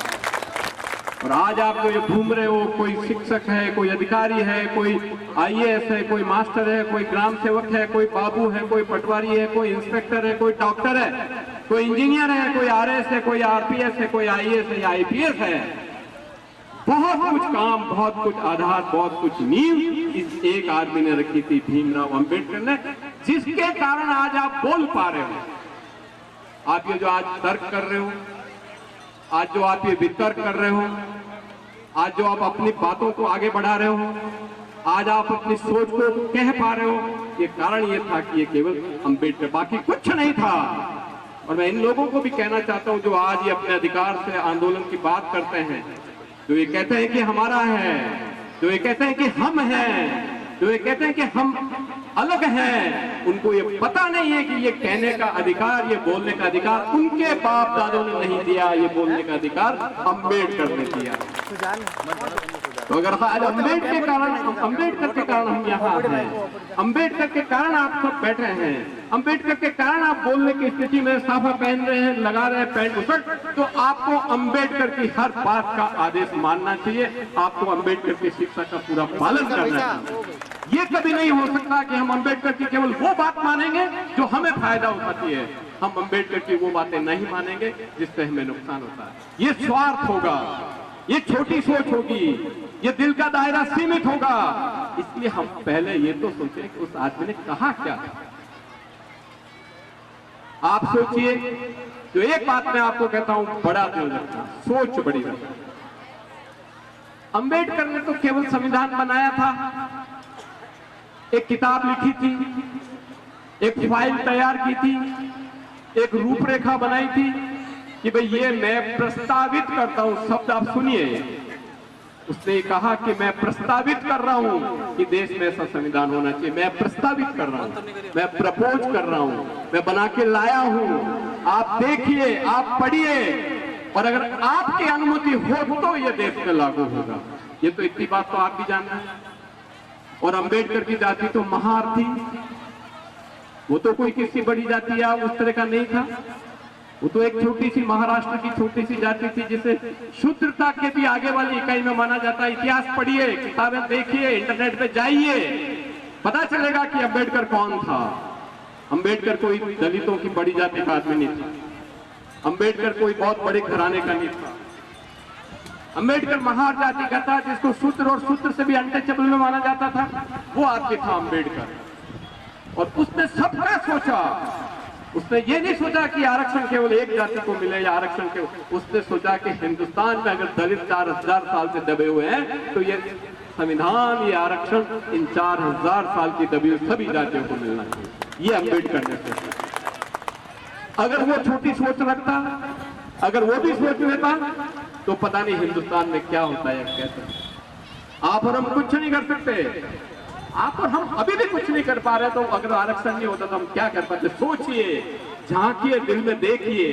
और आज आप जो घूम रहे हो, कोई शिक्षक है, कोई अधिकारी है, कोई IAS है, कोई मास्टर है, कोई ग्राम सेवक है, कोई बाबू है, कोई पटवारी है, कोई इंस्पेक्टर है, कोई डॉक्टर है, कोई इंजीनियर है, कोई RS है, कोई RPS है, कोई IAS है या IPS है। बहुत कुछ काम, बहुत कुछ आधार, बहुत कुछ नींव इस एक आदमी ने रखी थी, भीमराव अंबेडकर ने, जिसके कारण आज आप बोल पा रहे हो। आप ये जो आज तर्क कर रहे हो, आज जो आप ये वितर्क कर रहे हो, आज जो आप अपनी बातों को आगे बढ़ा रहे हो, आज आप अपनी सोच को कह पा रहे हो, ये कारण ये था कि ये केवल अंबेडकर, बाकी कुछ नहीं था। और मैं इन लोगों को भी कहना चाहता हूं जो आज ये अपने अधिकार से आंदोलन की बात करते हैं, जो ये कहते हैं कि हमारा है, जो ये कहते हैं कि हम हैं, जो ये कहते हैं कि हम अलग हैं, उनको ये पता नहीं है कि ये कहने का अधिकार, ये बोलने का अधिकार उनके बाप दादों ने नहीं दिया, ये बोलने का अधिकार अंबेडकर ने दिया। तो अगर आज अंबेडकर के कारण हम यहाँ हैं, अंबेडकर के कारण आप सब बैठे हैं, अंबेडकर के कारण आप बोलने की स्थिति में साफा पहन रहे हैं, लगा रहे हैं पैंट शर्ट, तो आपको अंबेडकर की हर बात का आदेश मानना चाहिए, आपको अंबेडकर की शिक्षा का पूरा पालन करना चाहिए। ये कभी नहीं हो सकता कि हम अंबेडकर की केवल वो बात मानेंगे जो हमें फायदा उठाती है, हम अंबेडकर की वो बातें नहीं मानेंगे जिससे हमें नुकसान होता है। ये स्वार्थ होगा, ये छोटी सोच होगी, ये दिल का दायरा सीमित होगा। इसलिए हम पहले ये तो सोचें कि उस आदमी ने कहा क्या था। आप सोचिए, जो एक बात मैं आपको कहता हूं, बड़ा दिल रखना, सोच बड़ी रखना। अंबेडकर ने तो केवल संविधान बनाया था, एक किताब लिखी थी, एक फाइल तैयार की थी, एक रूपरेखा बनाई थी कि भाई ये मैं प्रस्तावित करता हूं। शब्द आप सुनिए, उसने कहा कि मैं प्रस्तावित कर रहा हूं कि देश में ऐसा संविधान होना चाहिए। मैं प्रस्तावित कर रहा हूं, मैं प्रपोज कर रहा हूं, मैं बना के लाया हूं, आप देखिए, आप पढ़िए, और अगर आपकी अनुमति हो तो ये देश में लागू होगा। ये तो इतनी बात तो आप भी जानते हैं। और अंबेडकर की जाति तो महार थी, वो तो कोई किसी बड़ी जाति या उस तरह का नहीं था, वो तो एक छोटी सी महाराष्ट्र की छोटी सी जाति थी जिसे शूद्रता के भी आगे वाली इकाई में माना जाता है। इतिहास पढ़िए, किताबें देखिए, इंटरनेट पे जाइए, पता चलेगा कि अंबेडकर कौन था। अंबेडकर कोई दलितों की बड़ी जाति का आदमी नहीं था, अंबेडकर कोई बहुत बड़े घराने का नहीं था। अंबेडकर महार जाति का था, जिसको शूद्र और शूद्र से भी अनटचेबल में माना जाता था, वो आदमी था अंबेडकर। और उसने सबका सोचा, उसने ये नहीं सोचा कि आरक्षण केवल एक जाति को मिले या आरक्षण के, उसने सोचा कि हिंदुस्तान में अगर दलित 4000 साल से दबे हुए हैं तो ये संविधान, ये आरक्षण इन 4000 साल की दबी हुई सभी जातियों को मिलना चाहिए। ये अंबेडकर ने सोचा। अगर वो छोटी सोच रखता, अगर वो भी सोच लेता, तो पता नहीं हिंदुस्तान में क्या होता है, कैसे। आप और हम कुछ नहीं कर सकते, आप और हम अभी भी कुछ नहीं कर पा रहे। तो अगर आरक्षण नहीं होता तो हम क्या कर पाते। सोचिए, झांकिए, दिल में देखिए,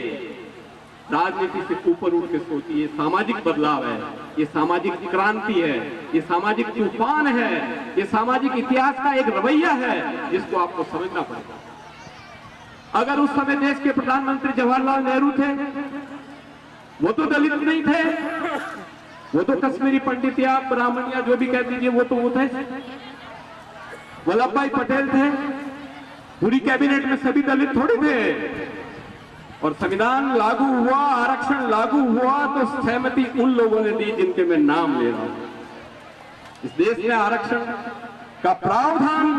राजनीति से ऊपर उठ के सोचिए। सामाजिक बदलाव है, ये सामाजिक क्रांति है, ये सामाजिक तूफान है, ये सामाजिक इतिहास का एक रवैया है जिसको आपको समझना पड़ेगा। अगर उस समय देश के प्रधानमंत्री जवाहरलाल नेहरू थे, वो तो दलित नहीं थे, वो तो कश्मीरी पंडित या ब्राह्मण या जो भी कह दीजिए, वो तो वो थे। वल्लभ भाई पटेल थे, पूरी कैबिनेट में सभी दलित थोड़ी थे। और संविधान लागू हुआ, आरक्षण लागू हुआ तो सहमति उन लोगों ने दी जिनके मैं नाम ले रहा हूं। इस देश में आरक्षण का प्रावधान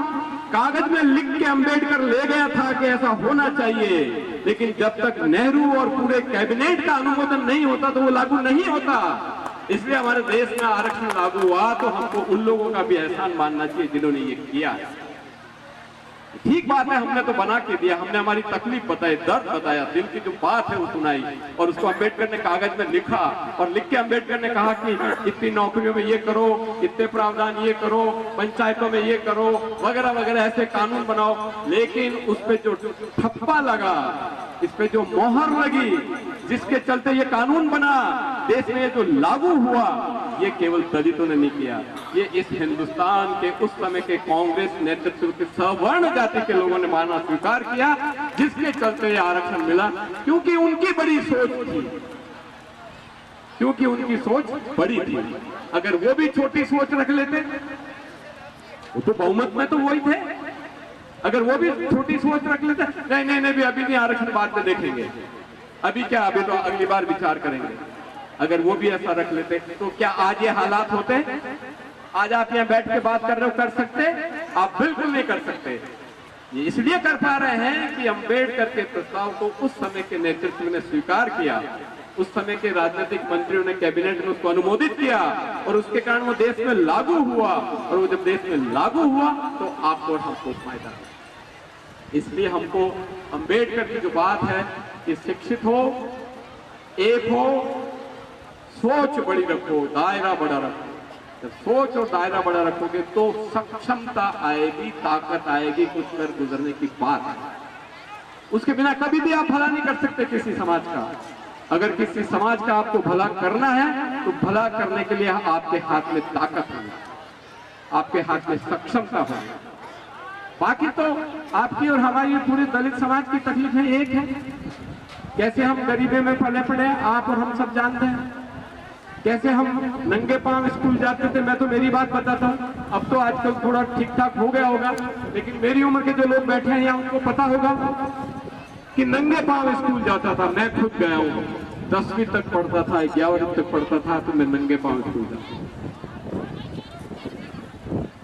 कागज में लिख के अंबेडकर ले गया था कि ऐसा होना चाहिए, लेकिन जब तक नेहरू और पूरे कैबिनेट का अनुमोदन नहीं होता तो वो लागू नहीं होता। इसलिए हमारे देश में आरक्षण लागू हुआ तो हमको उन लोगों का भी एहसान मानना चाहिए जिन्होंने ये किया। ठीक बात है, हमने तो बना के दिया, हमने हमारी तकलीफ बताई, दर्द बताया, दिल की जो बात है वो सुनाई, और उसको अंबेडकर ने कागज में लिखा। और लिख के अंबेडकर ने कहा कि इतनी नौकरियों में ये करो, इतने प्रावधान ये करो, पंचायतों में ये करो, वगैरह वगैरह, ऐसे कानून बनाओ। लेकिन उस पे जो ठप्पा लगा, इस पे जो मोहर लगी, जिसके चलते ये कानून बना, देश में जो लागू हुआ ये केवल दलितों ने नहीं किया, ये इस हिंदुस्तान के उस समय के कांग्रेस नेतृत्व के सवर्ण जाति के लोगों ने मानना स्वीकार किया, जिसके चलते ये आरक्षण मिला। क्योंकि उनकी बड़ी सोच थी, क्योंकि उनकी सोच बड़ी थी। अगर वो भी छोटी सोच रख लेते, वो तो बहुमत में तो वही थे, अगर वो भी छोटी सोच रख लेते, नहीं भी अभी नहीं, आरक्षण बाद में देखेंगे, अभी क्या, अभी तो अगली बार विचार करेंगे, अगर वो भी ऐसा रख लेते तो क्या आज ये हालात होते? आज आप यहाँ बैठ के बात कर रहे हो, कर सकते? आप बिल्कुल नहीं कर सकते। ये इसलिए कर पा रहे हैं कि अम्बेडकर के प्रस्ताव को उस समय के नेतृत्व ने स्वीकार किया, उस समय के राजनीतिक मंत्रियों ने, कैबिनेट ने उसको अनुमोदित किया और उसके कारण वो देश में लागू हुआ। और वो जब देश में लागू हुआ तो आपको और हमको फायदा। इसलिए हमको अम्बेडकर की जो बात है कि शिक्षित हो, एक हो, सोच बड़ी रखो, दायरा बड़ा रखो। जब सोच और दायरा बड़ा रखोगे तो सक्षमता आएगी, ताकत आएगी, कुछ कर गुजरने की बात है। उसके बिना कभी भी आप भला नहीं कर सकते किसी समाज का। अगर किसी समाज का आपको भला करना है तो भला करने के लिए आपके हाथ में ताकत है, आपके हाथ में सक्षमता है। बाकी तो आपकी और हमारी पूरे दलित समाज की तकलीफें एक है। कैसे हम गरीबी में पले पड़े, आप और हम सब जानते हैं। कैसे हम नंगे पांव स्कूल जाते थे। मैं तो मेरी बात बताता हूँ, अब तो आजकल थोड़ा ठीक ठाक हो गया होगा, लेकिन मेरी उम्र के जो लोग बैठे हैं यहाँ उनको पता होगा कि नंगे पांव स्कूल जाता था। मैं खुद गया हूँ, 10वीं तक पढ़ता था, 11वीं तक पढ़ता था, तो मैं नंगे पांव स्कूल जाता।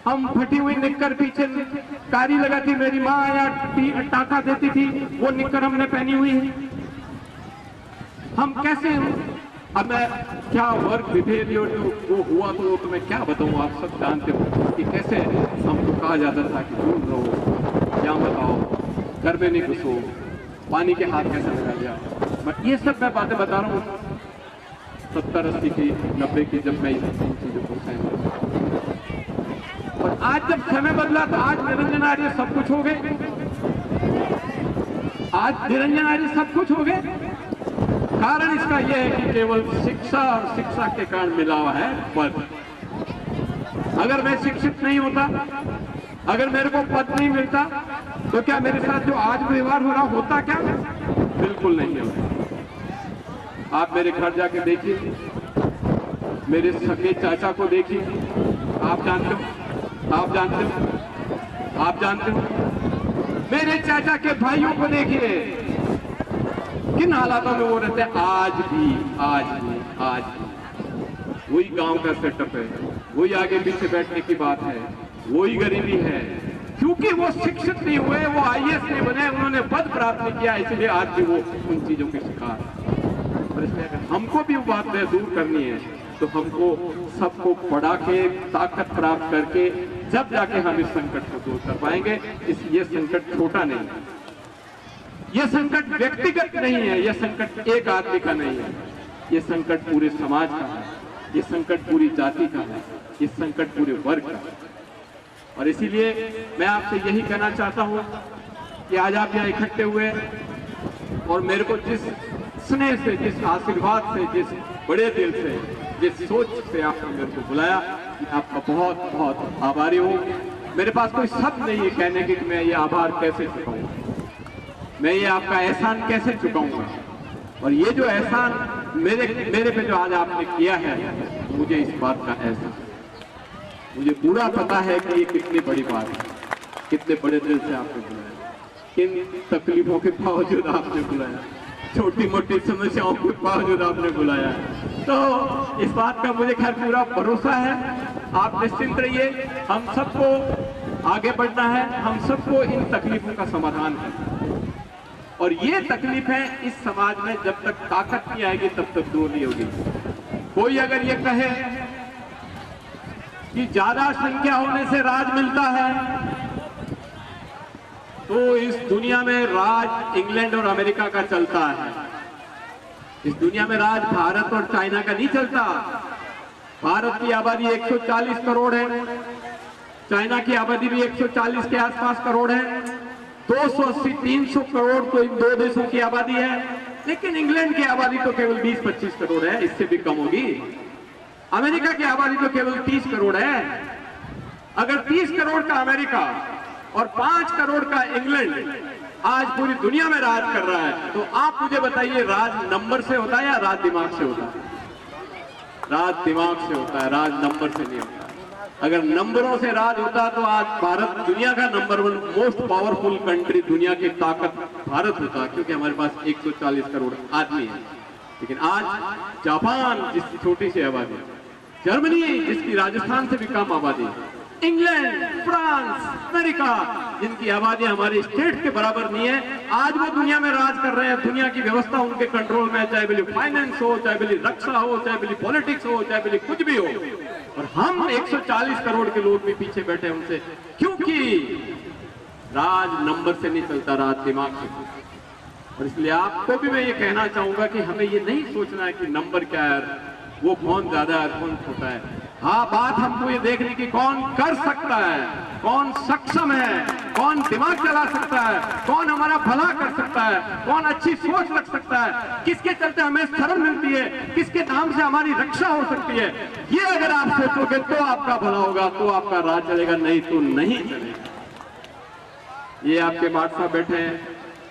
हम फटी हुई निक्कर, पीछे कारी लगा थी, मेरी माँ या टाका देती थी, वो निक्कर हमने पहनी हुई है। हम कैसे, अब मैं क्या वर्क बिहेवियर जो वो हुआ तो मैं क्या बताऊं, आप सब जानते हो कि कैसे हमको कहा जाता था कि दूर रहो, क्या बताओ, घर में नहीं घुसो, पानी के हाथ कैसे लगा लिया। मैं ये सब मैं बातें बता रहा हूँ 70, 80 की, 90 की, जब मैं इन चीजों को सहन। और आज जब समय बदला तो आज निरंजन आर्य सब कुछ हो गए। आज निरंजन आर्य सब कुछ हो गए। कारण इसका यह है कि केवल शिक्षा और शिक्षा के कारण मिला हुआ है पद। अगर मैं शिक्षित नहीं होता, अगर मेरे को पद नहीं मिलता, तो क्या मेरे साथ जो आज व्यवहार हो रहा होता क्या? बिल्कुल नहीं होता। आप मेरे घर जाके देखिए, मेरे सगे चाचा को देखिए, आप जानते हो, आप जानते हो, आप जानते हो, मेरे चाचा के भाइयों को देखिए, किन हालातों में वो रहते हैं। आज भी वही गांव का सेटअप है, वही आगे पीछे बैठने की बात है, वही गरीबी है, क्योंकि वो शिक्षित नहीं हुए, वो IAS नहीं बने, उन्होंने पद प्राप्त नहीं किया, इसलिए आज भी वो उन चीजों के शिकार। और इसलिए अगर हमको भी वो बात दूर करनी है तो हमको सबको बढ़ा के, ताकत प्राप्त करके, जब जाके हम इस संकट को दूर कर पाएंगे। ये संकट छोटा नहीं है, ये संकट व्यक्तिगत नहीं है, ये संकट एक आदमी का नहीं है, ये संकट पूरे समाज का है, ये संकट पूरी जाति का है, ये संकट पूरे वर्ग का है। और इसीलिए मैं आपसे यही कहना चाहता हूं कि आज आप यहाँ इकट्ठे हुए और मेरे को जिस स्नेह से, जिस आशीर्वाद से, जिस बड़े दिल से, जिस सोच से आपने मेरे को बुलाया, आपका बहुत बहुत आभारी हूँ। मेरे पास कोई शब्द नहीं है कहने के कि मैं ये आभार कैसे चुकाऊँ, मैं ये आपका एहसान कैसे चुकाऊंगा। और ये जो एहसान मेरे पे जो आज आपने किया है, मुझे इस बात का एहसास, मुझे पूरा पता है कि ये कितनी बड़ी बात है, कितने बड़े दिल से आपने बुलाया, किन तकलीफों के बावजूद आपने बुलाया, छोटी मोटी समस्याओं के बावजूद आपने बुलाया। तो इस बात का मुझे खैर पूरा भरोसा है। आप निश्चिंत रहिए, हम सबको आगे बढ़ना है, हम सबको इन तकलीफों का समाधान है। और ये तकलीफें इस समाज में जब तक ताकत नहीं आएगी तब तक दूर नहीं होगी। कोई अगर ये कहे कि ज्यादा संख्या होने से राज मिलता है, तो इस दुनिया में राज इंग्लैंड और अमेरिका का चलता है। इस दुनिया में राज भारत और चाइना का नहीं चलता। भारत की आबादी 140 करोड़ है, चाइना की आबादी भी 140 के आसपास करोड़ है, 280-300 करोड़ तो इन दो देशों की आबादी है। लेकिन इंग्लैंड की आबादी तो केवल 20-25 करोड़ है, इससे भी कम होगी। अमेरिका की आबादी तो केवल 30 करोड़ है। अगर 30 करोड़ का अमेरिका और 5 करोड़ का इंग्लैंड आज पूरी दुनिया में राज कर रहा है, तो आप मुझे बताइए राज नंबर से होता है या राज दिमाग से होता है? राज दिमाग से होता है, राज नंबर से नहीं होता। अगर नंबरों से राज होता तो आज भारत दुनिया का नंबर 1 मोस्ट पावरफुल कंट्री, दुनिया की ताकत भारत होता, क्योंकि हमारे पास 140 करोड़ आदमी है। लेकिन आज जापान जिसकी छोटी सी आबादी, जर्मनी जिसकी राजस्थान से भी कम आबादी, इंग्लैंड, फ्रांस, अमेरिका जिनकी आबादी हमारे स्टेट के बराबर नहीं है, आज वो दुनिया में राज कर रहे हैं। दुनिया की व्यवस्था उनके कंट्रोल में है, चाहे बोले फाइनेंस हो, चाहे बोले रक्षा हो, चाहे बोले पॉलिटिक्स हो, चाहे बोले कुछ भी हो। और हम 140 करोड़ के लोग भी पीछे बैठे हैं उनसे, क्योंकि राज नंबर से नहीं चलता, राज दिमाग से। और इसलिए आपको भी मैं ये कहना चाहूंगा कि हमें ये नहीं सोचना है कि नंबर क्या है, वो कौन ज्यादा है कौन छोटा है। हाँ, बात हमको ये देखने की कौन कर सकता है, कौन सक्षम है, कौन दिमाग चला सकता है, कौन हमारा भला कर सकता है, कौन अच्छी सोच रख सकता है, किसके चलते हमें शरण मिलती है, किसके नाम से हमारी रक्षा हो सकती है। ये अगर आप सोचोगे तो आपका भला होगा, तो आपका राज चलेगा, नहीं तो नहीं चलेगा। ये आपके बादशाह बैठे हैं,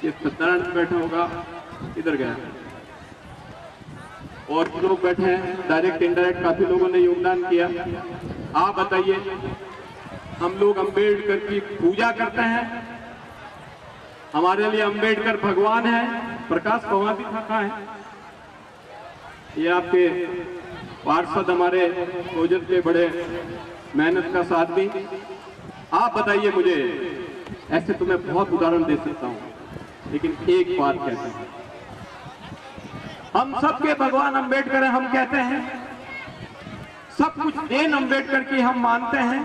ये सत्यनारायण बैठा होगा, इधर गया, और लोग बैठे हैं, डायरेक्ट इनडायरेक्ट काफी लोगों ने योगदान किया। आप बताइए, हम लोग अंबेडकर की पूजा करते हैं, हमारे लिए अंबेडकर भगवान है। प्रकाश पवादी कहाँ है? ये आपके पार्षद हमारे सोजत के बड़े मेहनत का साथ भी। आप बताइए मुझे, ऐसे तो मैं बहुत उदाहरण दे सकता हूं, लेकिन एक बात कहता हूं, हम सबके भगवान अंबेडकर हैं। हम कहते हैं सब कुछ देन अंबेडकर की हम मानते हैं,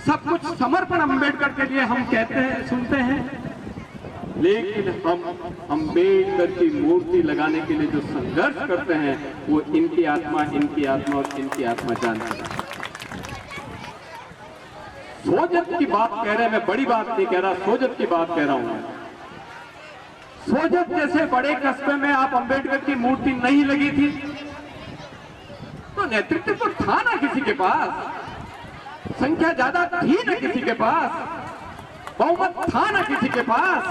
सब कुछ समर्पण अंबेडकर के लिए हम कहते हैं, सुनते हैं। लेकिन हम अंबेडकर की मूर्ति लगाने के लिए जो संघर्ष करते हैं, वो इनकी आत्मा और इनकी आत्मा जानती है। सोजत की बात कह रहे हैं, मैं बड़ी बात नहीं कह रहा, सोजत की बात कह रहा हूं। सोजत जैसे बड़े कस्बे में आप अंबेडकर की मूर्ति नहीं लगी थी, तो नेतृत्व तो था ना किसी के पास, संख्या ज्यादा थी ना किसी के पास, बहुमत था ना किसी के पास।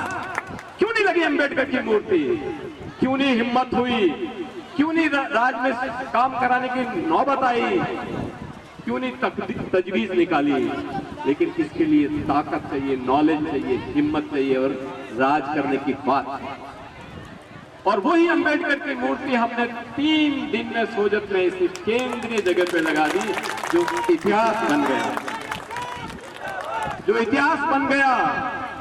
क्यों नहीं लगी अंबेडकर की मूर्ति? क्यों नहीं हिम्मत हुई? क्यों नहीं राज में काम कराने की नौबत आई? क्यों नहीं तजवीज निकाली? लेकिन इसके लिए ताकत चाहिए, नॉलेज चाहिए, हिम्मत चाहिए और राज करने की बात। और वही अंबेडकर की मूर्ति हमने 3 दिन में सोजत में इसी केंद्रीय जगह पे लगा दी, जो इतिहास बन गया, जो इतिहास बन गया।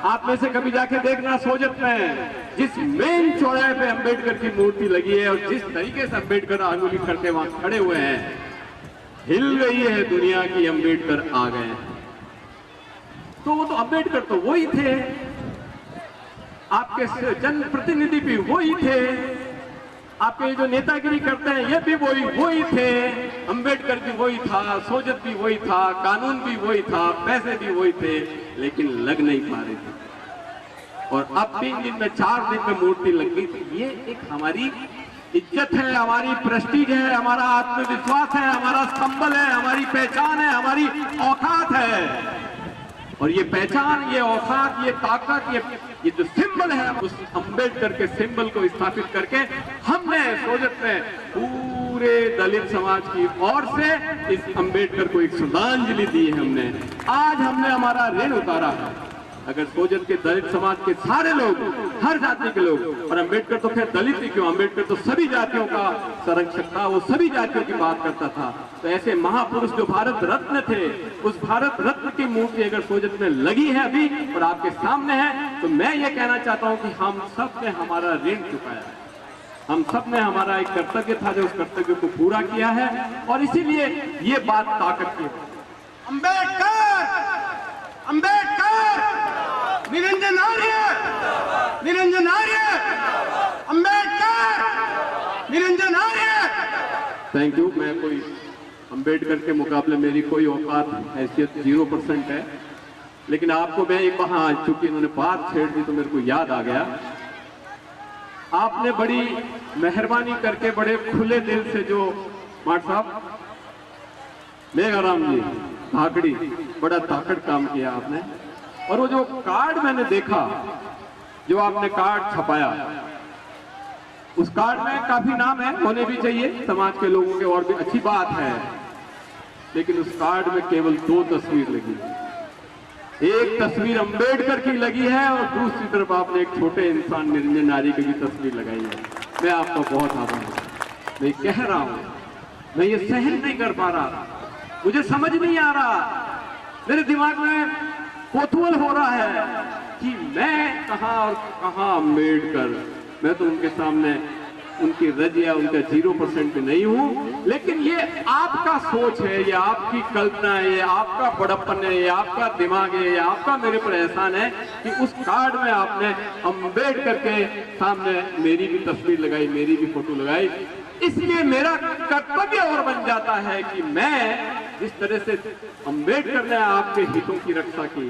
आप में से कभी जाके देखना, सोजत में जिस मेन चौराहे पे अंबेडकर की मूर्ति लगी है और जिस तरीके से अंबेडकर आंदोलन करते वहां खड़े हुए हैं, हिल गई है दुनिया की, अंबेडकर आ गए हैं। तो वो तो अंबेडकर तो वही थे, आपके जनप्रतिनिधि भी वही थे, आपके जो नेतागिरी करते हैं ये भी वही थे। अंबेडकर भी वही था, सोजत भी वही था, कानून भी वही था, पैसे भी वही थे, लेकिन लग नहीं पा रहे थे। और अब 3 दिन में 4 दिन में मूर्ति लग गई। तो ये एक हमारी इज्जत है, हमारी प्रेस्टीज है, हमारा आत्मविश्वास है, हमारा संबल है, हमारी पहचान है, हमारी औकात है। और ये पहचान, ये औकात, ये ताकत, ये जो सिंबल है, उस अंबेडकर के सिंबल को स्थापित करके हमने सोजत में पूरे दलित समाज की ओर से इस अंबेडकर को एक श्रद्धांजलि दी है। आज हमने हमारा ऋण उतारा है। अगर सोजत के दलित समाज के सारे लोग, हर जाति के लोग, और अंबेडकर तो खैर दलित ही क्यों, अंबेडकर तो सभी जातियों का संरक्षक था, वो सभी जातियों की बात करता था। तो ऐसे महापुरुष जो भारत रत्न थे, उस भारत रत्न की मूर्ति अगर सोजत में लगी है अभी और आपके सामने है, तो मैं ये कहना चाहता हूँ कि हम सब ने हमारा ऋण चुकाया है। हम सब ने हमारा एक कर्तव्य था जो उस कर्तव्य को पूरा किया है, और इसीलिए ये बात ताकत की। अंबेडकर, अंबेडकर, निरंजन आर्य, निरंजन आर्य, अंबेडकर, निरंजन आर्य। Thank you. मैं कोई अंबेडकर के मुकाबले मेरी कोई औकात, हैसियत 0% है, लेकिन आपको मैं एक वहां, चूंकि इन्होंने बात छेड़ दी तो मेरे को याद आ गया। आपने बड़ी मेहरबानी करके बड़े खुले दिल से जो माट साहब मेघाराम जी धाकड़ी बड़ा धाकड़ काम किया आपने। और वो जो कार्ड मैंने देखा, जो आपने कार्ड छपाया, उस कार्ड में काफी नाम है, होने भी चाहिए समाज के लोगों के, और भी अच्छी बात है, लेकिन उस कार्ड में केवल 2 तस्वीर लगी। एक तस्वीर अंबेडकर की लगी है और दूसरी तरफ आपने एक छोटे इंसान निरंजन नारी की भी तस्वीर लगाई है। मैं आपका बहुत आभारी हूं। मैं कह रहा हूं, मैं ये सहन नहीं कर पा रहा, मुझे समझ नहीं आ रहा, मेरे दिमाग में कोतूहल हो रहा है कि मैं कहां और कहां अम्बेडकर। मैं तो उनके सामने उनकी रज या उनका 0% नहीं हूं, लेकिन ये आपका सोच है, ये आपकी कल्पना है, ये आपका बड़प्पन है, ये आपका दिमाग है, ये आपका मेरे पर एहसान है कि उस कार्ड में आपने अम्बेडकर के सामने मेरी भी तस्वीर लगाई, मेरी भी फोटो लगाई। इसलिए मेरा कर्तव्य और बन जाता है कि मैं जिस तरह से अम्बेडकर ने आपके हितों की रक्षा की,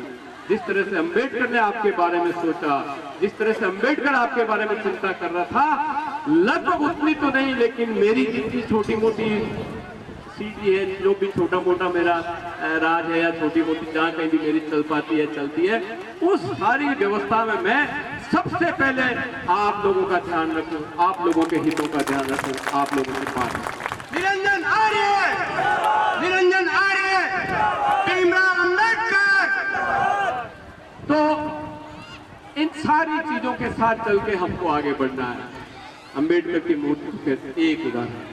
जिस तरह से अम्बेडकर ने आपके बारे में सोचा, जिस तरह से अम्बेडकर आपके बारे में चिंता कर रहा था, लगभग उतनी तो नहीं, लेकिन मेरी जितनी छोटी मोटी सीधी है, जो भी छोटा मोटा मेरा राज है या छोटी मोटी जहाँ कहीं भी मेरी चल पाती है, चलती है, उस सारी व्यवस्था में मैं सबसे पहले आप लोगों का ध्यान रखूं, आप लोगों के हितों का ध्यान रखूं, आप लोगों के पास। निरंजन आर्य, निरंजन आर्य, भीमराव अम्बेडकर। तो इन सारी चीजों के साथ चल के हमको आगे बढ़ना है। अम्बेडकर की मूर्ति के एक उदाहरण,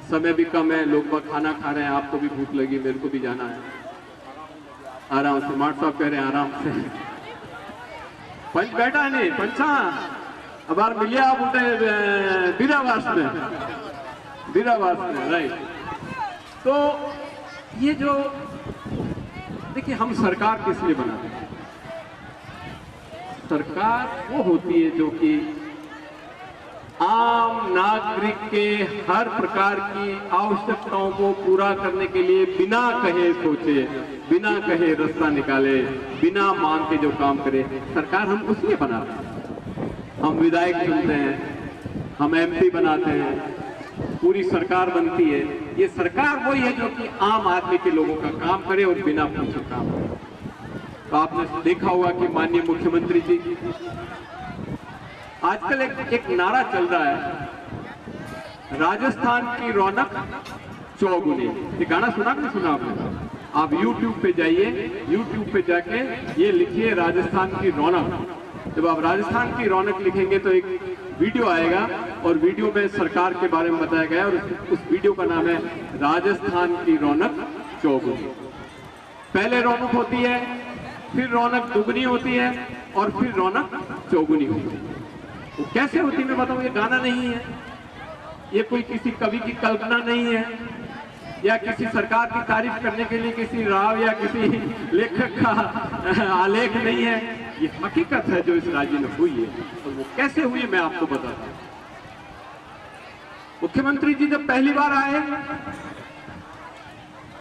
समय भी कम है, लोग बहुत खाना खा रहे हैं, आपको भी भूख लगी, मेरे को भी जाना है, आराम से। माट साहब कह रहे हैं आराम से, पंच बैठा है नहीं, पंचा अब बार मिलिए आप उठे बीरावास में, राइट। तो ये जो देखिए, हम सरकार किस लिए बनाते हैं? सरकार वो होती है जो कि आम नागरिक के हर प्रकार की आवश्यकताओं को पूरा करने के लिए बिना कहे सोचे, बिना कहे रास्ता निकाले, बिना मांग के जो काम करे, सरकार हम उसलिए बनाते हैं। हम विधायक चुनते हैं, हम MP बनाते हैं, पूरी सरकार बनती है। ये सरकार वही है जो कि आम आदमी के लोगों का काम करे और बिना पूछे काम करे। तो आपने देखा होगा कि माननीय मुख्यमंत्री जी, आजकल एक नारा चल रहा है, राजस्थान की रौनक चौगुनी। ये गाना सुना नहीं सुना आपने? आप YouTube पे जाइए, YouTube पे जाके ये लिखिए राजस्थान की रौनक। जब आप राजस्थान की रौनक लिखेंगे तो एक वीडियो आएगा और वीडियो में सरकार के बारे में बताया गया है और उस वीडियो का नाम है राजस्थान की रौनक चौगुनी। पहले रौनक होती है, फिर रौनक दुगनी होती है और फिर रौनक चौगुनी होती है। वो कैसे होती है मैं बताऊं, ये गाना नहीं है, ये कोई किसी कवि की कल्पना नहीं है, या किसी सरकार की तारीफ करने के लिए किसी राव या किसी लेखक का आलेख नहीं है। ये हकीकत है जो इस राज्य में हुई है, और वो कैसे हुई है मैं आपको बताता हूं। मुख्यमंत्री जी जब पहली बार आए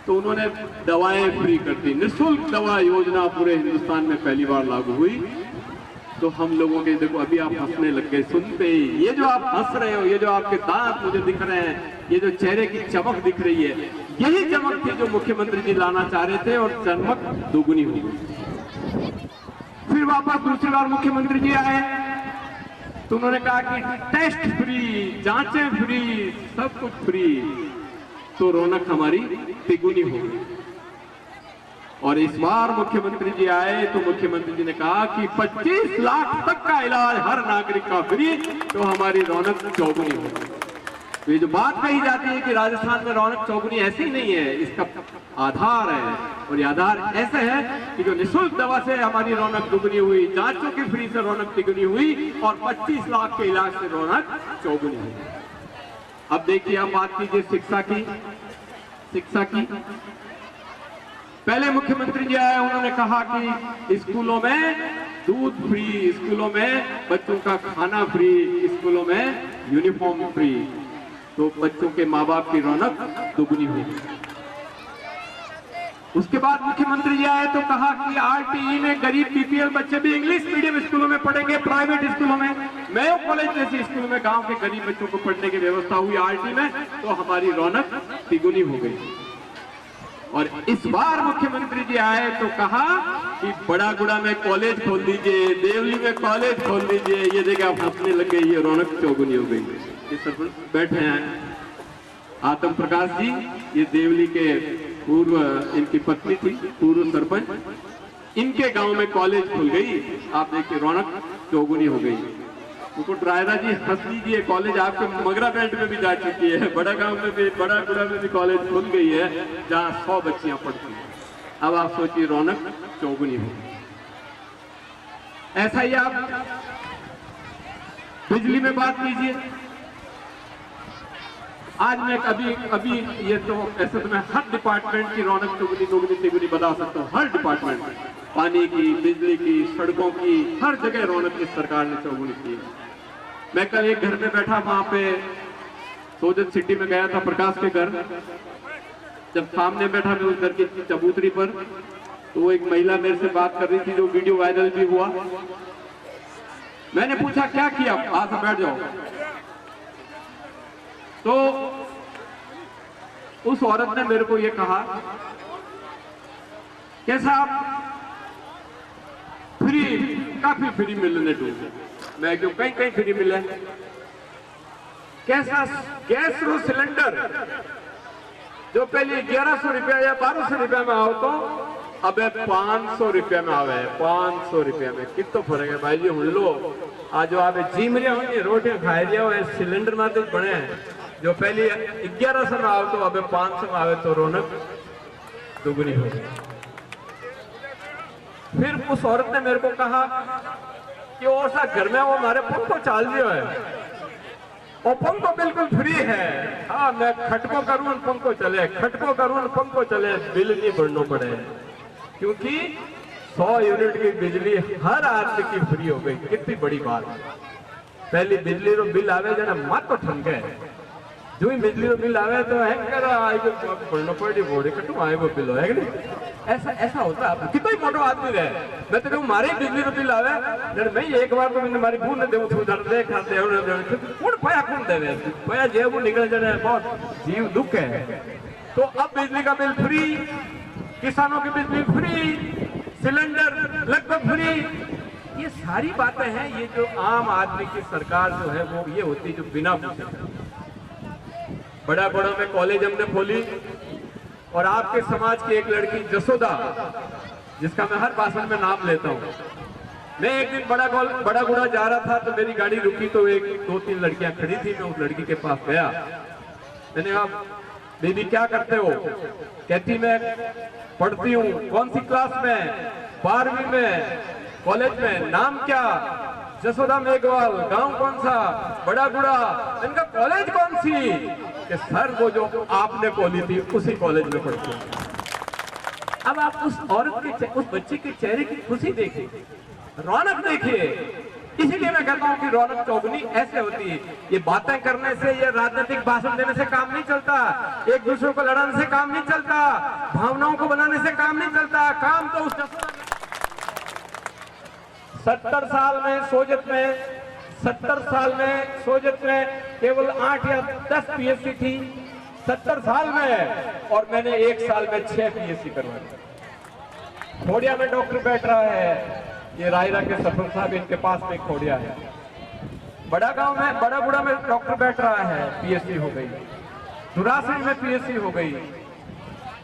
तो उन्होंने दवाएं फ्री कर दी, निःशुल्क दवा योजना पूरे हिंदुस्तान में पहली बार लागू हुई। तो हम लोगों के, देखो अभी आप हंसने लग गए सुनते ही, ये जो आप हंस रहे हो, ये जो आपके दांत मुझे दिख रहे हैं, ये जो चेहरे की चमक दिख रही है, यही चमक थी जो मुख्यमंत्री जी लाना चाह रहे थे, और चमक दोगुनी हो गई। फिर वापस दूसरी बार मुख्यमंत्री जी आए तो उन्होंने कहा कि टेस्ट फ्री, जांचें फ्री, सब कुछ फ्री, तो रौनक हमारी तिगुनी हो गई। और इस बार मुख्यमंत्री जी आए तो मुख्यमंत्री जी ने कहा कि 25 लाख तक का इलाज हर नागरिक का फ्री, तो हमारी रौनक चौगुनी हो गई। तो ये जो बात कही जाती है कि राजस्थान में रौनक चौगुनी, ऐसी नहीं है, इसका आधार है, और ये आधार ऐसे है कि जो निःशुल्क दवा से हमारी रौनक दुगनी हुई, जांचों की फ्री से रौनक तिगुनी हुई, और 25 लाख के इलाज से रौनक चौगुनी हुई। अब देखिए, आप बात कीजिए शिक्षा की। पहले मुख्यमंत्री जी आए, उन्होंने कहा कि स्कूलों में दूध फ्री, स्कूलों में बच्चों का खाना फ्री, स्कूलों में यूनिफॉर्म फ्री, तो बच्चों के माँ बाप की रौनक दुगनी हुई। उसके बाद मुख्यमंत्री जी आए तो कहा कि आरटीई में गरीब बीपीएल बच्चे भी इंग्लिश मीडियम स्कूलों में पढ़ेंगे, प्राइवेट स्कूलों में, मेयो कॉलेज जैसे स्कूलों में गांव के गरीब बच्चों को पढ़ने की व्यवस्था हुई आरटी में, तो हमारी रौनक तिगुनी हो गई। और इस बार मुख्यमंत्री जी आए तो कहा कि बड़ागुड़ा में कॉलेज खोल दीजिए, देवली में कॉलेज खोल दीजिए, ये जगह आप हंसने लग गई, ये रौनक चौगुनी हो गई। ये सरपंच बैठे हैं आत्म प्रकाश जी, ये देवली के पूर्व इनकी पत्नी थी, पूर्व सरपंच, इनके गांव में कॉलेज खुल गई, आप देखिए रौनक चौगुनी हो गई। मुकुट रायरा जी हंस लीजिए, कॉलेज आपके मगरा बेल्ट में भी जा चुकी है, बड़ा गांव में भी, बड़ा गुड़ा में भी कॉलेज खुल गई है जहां 100 बच्चियां पढ़ती हैं। अब आप सोचिए रौनक चौगुनी हो। ऐसा ही आप बिजली में बात कीजिए। आज मैं अभी ये तो ऐसे तो मैं हर डिपार्टमेंट की रौनक चौगुनी दोगुनी तिगुनी बता सकता हूँ, हर डिपार्टमेंट, पानी की, बिजली की, सड़कों की, हर जगह रौनक इस सरकार ने चौगुनी की है। मैं कल एक घर में बैठा, वहां पे सोजत सिटी में गया था, प्रकाश के घर, जब सामने बैठा मैं उस घर की चबूतरी पर, तो एक महिला मेरे से बात कर रही थी, जो वीडियो वायरल भी हुआ। मैंने पूछा क्या किया, आज बैठ जाओ। तो उस औरत ने मेरे को ये कहा, कैसा आप फ्री, काफी फ्री मिलने दूंगा, मैं क्यों कहीं कहीं फ्री मिले, कैसा गैस रो सिलेंडर जो पहले 1100 रुपया या 1200 रुपया में आओ तो अब 500 रुपया में आवे, 500 रुपया में कितना फर्क है भाई जी। हूं लो आज जो आप जीम रहे हो, रोटियां खाई रहे हो, सिलेंडर में तो बने जो पहले 1100 में आओ तो अब 500 में आवे, तो रौनक दुगनी हो गई। फिर उस औरत ने मेरे को कहा कि और सा घर में वो हमारे पंखो चाल दियो है, और पंखो बिल्कुल फ्री है। हाँ, मैं खटको करूं पंखो चले, खटको करूं पंखो चले, बिल नहीं भरना पड़े, क्योंकि 100 यूनिट की बिजली हर आदमी की फ्री हो गई। कितनी बड़ी बात है। पहले बिजली रो बिल आवे जना मत तो ठन गए, जो ही बिजली रो बिल आवे तो है भरना पड़े, बोड़े कटू आए वो बिल है कि नहीं। ऐसा होता है। कितना ही मोटो आदमी रहे, मैं तो कहूँ मारे बिजली रो बिल आवे, मैं एक बार तो मैंने हमारी बूढ़ ने देव दे खाते कौन पाया कौन देवे, पाया जेब निकल जाने, बहुत जीव दुख है। तो अब बिजली का बिल फ्री, किसानों की बिजली फ्री, सिलेंडर लगभग फ्री, ये सारी बातें हैं। ये जो आम आदमी की सरकार जो है वो ये होती है जो बिना पूछे। बड़ा में कॉलेज हमने खोली, और आपके समाज की एक लड़की जसोदा, जिसका मैं हर भाषण में नाम लेता हूँ, मैं एक दिन बड़ा गुड़ा जा रहा था तो मेरी गाड़ी रुकी, तो एक 2-3 लड़कियां खड़ी थी, मैं उस लड़की के पास गया, मैंने कहा बेबी क्या करते हो, कहती मैं पढ़ती हूँ। कौन सी क्लास में? 12वीं में। कॉलेज में? नाम क्या? जसोदा मेघवाल। गांव कौन सा? बड़ा गुड़ा। इनका कॉलेज कौन सी? कि सर वो जो आपने खोली थी उसी कॉलेज में पढ़ती हूँ। अब आप उस औरत के, उस बच्चे के चेहरे की खुशी देखिए, रौनक देखिए। इसीलिए मैं कहता हूँ कि रौनक चौगुनी ऐसे होती है। ये बातें करने से, ये राजनीतिक भाषण देने से काम नहीं चलता, एक दूसरे को लड़ाने से काम नहीं चलता, भावनाओं को बनाने से काम नहीं चलता। काम तो उस 70 साल में सोजत में, 70 साल में सोजत में केवल 8 या 10 पीएससी थी 70 साल में, और मैंने 1 साल में 6 पीएससी करवाई। खोड़िया में डॉक्टर बैठ रहा है, ये रायरा के सरपंच साहब, इनके पास में खोड़िया है। बड़ा गांव में, बड़ा गुड़ा में डॉक्टर बैठ रहा है, पीएससी हो गई। दुरासरी में पीएससी हो गई,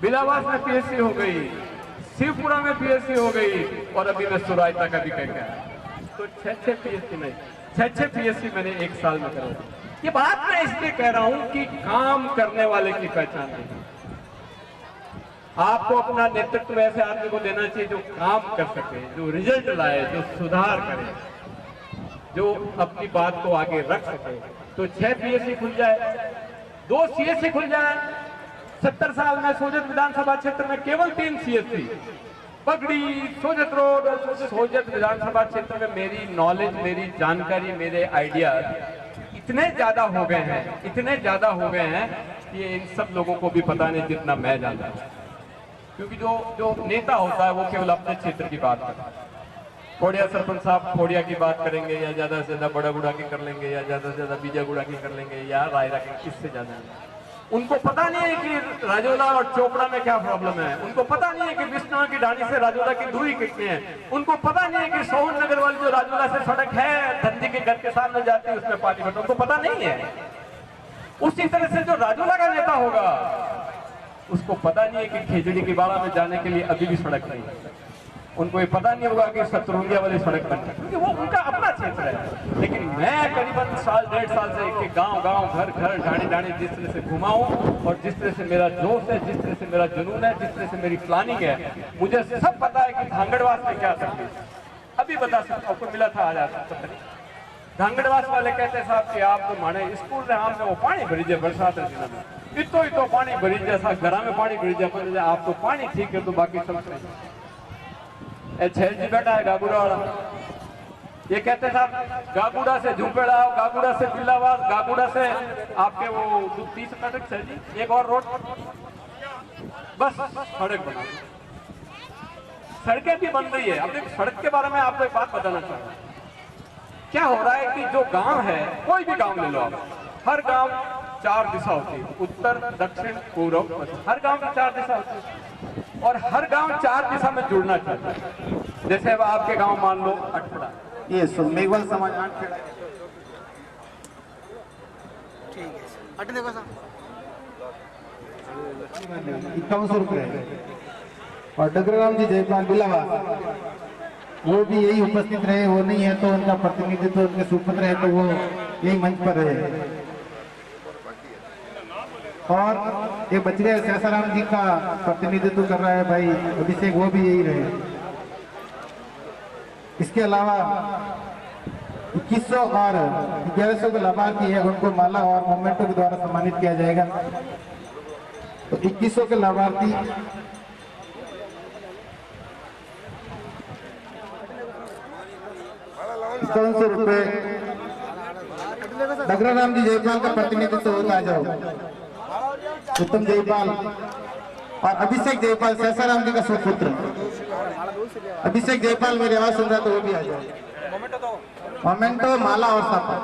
बिलावास में पीएससी हो गई, शिवपुरा में पीएससी हो गई, और अभी मैं सुरायता का भी कह गया। तो 6 पीएससी नहीं, 6 पीएससी मैंने 1 साल में करवाई। ये बात मैं इसलिए कह रहा हूं कि काम करने वाले की पहचान नहीं। आपको अपना नेतृत्व ऐसे आदमी को देना चाहिए जो काम कर सके, जो रिजल्ट लाए, जो सुधार करे, जो अपनी बात को आगे रख सके। तो 6 पीएससी खुल जाए, 2 सीएससी खुल जाए। 70 साल में सोजत विधानसभा क्षेत्र में केवल 3 सीएससी, पगड़ी, सोजत रोड। सोजत विधानसभा क्षेत्र में मेरी नॉलेज, मेरी जानकारी, मेरे आइडिया इतने ज्यादा हो गए हैं, इतने ज्यादा हो गए हैं कि इन सब लोगों को भी पता नहीं जितना मैं जानता हूं। क्योंकि जो नेता होता है वो केवल अपने क्षेत्र की बात करता है। खोड़िया सरपंच साहब खोड़िया की बात करेंगे या ज्यादा से ज्यादा बड़ा गुड़ा की कर लेंगे या ज्यादा से ज्यादा बीजा गुड़ा की कर लेंगे या रायरा की, इससे ज्यादा उनको पता नहीं है कि राजौला और चोपड़ा में क्या प्रॉब्लम है। उनको पता नहीं है कि बिश्नोई की ढाणी से राजौला की दूरी कितनी है। उनको पता नहीं है कि सोहन नगर वाली जो राजौला से सड़क है धंधी के घर के सामने जाती है उसमें पानी भरता, उनको पता नहीं है। उसी तरह से जो राजौला का नेता होगा उसको पता नहीं है कि खेजड़ी की बाड़ा में जाने के लिए अभी भी सड़क नहीं है। उनको ये पता नहीं होगा कि सतरुंगिया वाली सड़क बन है, क्योंकि वो उनका अपना क्षेत्र है। लेकिन मैं करीबन साल 1.5 साल से एक गांव घर घर ढाणी जिस तरह से घुमा हूं और जिस तरह से मेरा जोश है, जिस तरह से मेरा जुनून है, जिस तरह से मेरी प्लानिंग है, मुझे सब पता है कि धांगड़वास में क्या सकती है। अभी बता सकता आपको मिला था आज धांगड़वास वाले कहते साहब कि आप तो माने स्कूल में हमने वो पानी भरी जाए बरसात है में इतो पानी भरी जैसा घर में पानी भरी जाए, आप तो पानी ठीक है तो बाकी सब छेल जी बैठा है गागुड़ा वाला, ये कहते साहब गागुड़ा से झुंपेड़ा आओ, गागुड़ा से बिल्लावास, गागुड़ा से आपके वो 30 कटक छेल जी एक और रोड, बस सड़क बना, सड़कें भी बन रही है। अब एक सड़क के बारे में आपको एक बात बताना चाहूंगा। क्या हो रहा है कि जो गांव है, कोई भी गांव ले लो आप, हर गांव 4 दिशा होती है, उत्तर दक्षिण पूर्व पश्चिम, हर गांव में 4 दिशा होती है और हर गांव 4 दिशा में जुड़ना चाहता है। जैसे अब आपके गांव मान लो अटपड़ा, ये मेघवाल समाज देखो साहब 5100 रुपये और डगराम जी जयपाल बिलावा वो भी यही उपस्थित रहे, वो नहीं है तो उनका प्रतिनिधित्व उनके सुपुत्र है तो वो यही मंच पर रहे। और ये बच गए सहसाराम जी का प्रतिनिधित्व कर रहा है भाई अभिषेक, वो भी यही रहे। इसके अलावा 2100 और 1100 के लाभार्थी है, उनको माला और मोमेंटो के द्वारा सम्मानित किया जाएगा। तो 2100 के लाभार्थी 5100 रुपए डगराराम जी जयपाल का प्रतिनिधित्व होता आ जाओ, उत्तम जयपाल और अभिषेक जयपाल सहसाराम जी का सुपुत्र अभिषेक जयपाल मेरी आवाज सुन रहा तो वो भी आ जाओ। मोमेंटो माला और सापा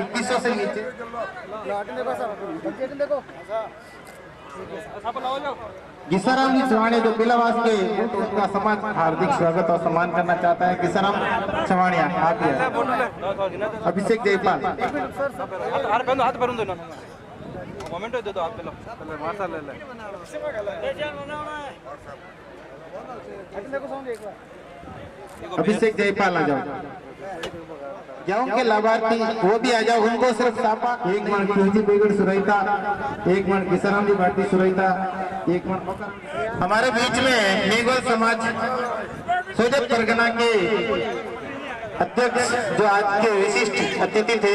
2100 से नीचे गिसाराम जी चवाणिया जो पिलावास के उनका समाज हार्दिक स्वागत और सम्मान करना चाहता है। गिसाराम चवाणिया आप ही अभिषेक जयपाल हाथ भरून दो ना मोमेंट दे दो आप मासा ले ले अभिषेक जयपाल आ जाओ। गाँव के लाभार्थी वो भी आ जाओ, उनको सिर्फ सापा एक मन तुलसी बेगड़ सुरैता, एक मन किसाराम जी भाटी सुरैता, एक मन हमारे बीच में मेघवाल समाज सोजत परगना के अध्यक्ष जो आज के विशिष्ट अतिथि थे,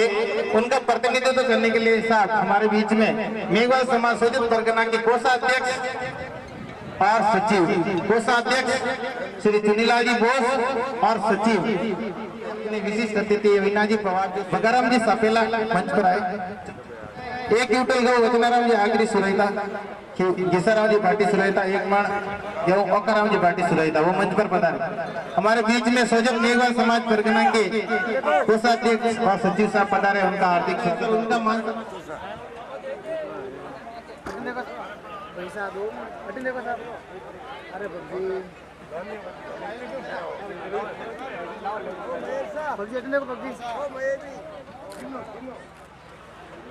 उनका प्रतिनिधित्व करने के लिए साहब हमारे बीच में मेघवाल समाज सोजत परगना के कोषाध्यक्ष और सचिव, कोषाध्यक्ष श्री चुनीलाल जी बोस और सचिव विशिष्ट अतिथि वीना जी पवार बगाराम जी सापेला मंच पर आए। एक यूटल गौ वचनाराम जी आगरी सुरैता, घिसाराम जी भाटी सुरैता, एक माण गौ ओकाराम जी भाटी सुरैता वो मंच पर पधारे। हमारे बीच में सोजत मेघवाल समाज परगना के कोषाध्यक्ष और सचिव साहब पधारे, उनका हार्दिक स्वागत। उनका मान पैसा दो देखो साहब, अरे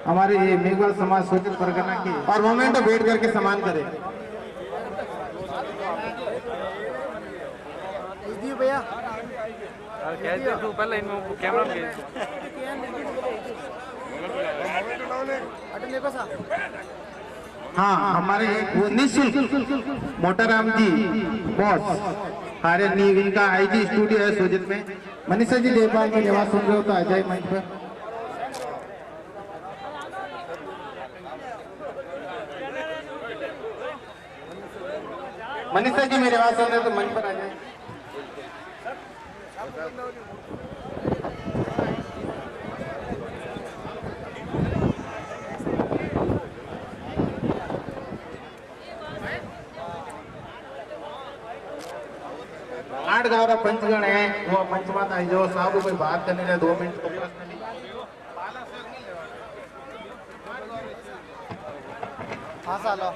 हमारे ये मेघवाल समाज सोजत परगना के और मोमेंटो बैठ करके सम्मान करे। भैया तू पहले इनमें कैमरा देखो साहब। हाँ हमारे वो निःशुल्क मोटाराम जी बॉस हमारे इनका आईजी स्टूडियो है सोजत में। मनीषा जी जयपाल की आवाज सुन रहे हो तो आ जाए मंच पर। मनीषा जी मेरी आवाज सुन रहे हो तो मंच पर आ जाए। हमारा पंचगण है वो पंचमाता है जो साहब कोई बात करने रहे 2 मिनट तो हाँ सालो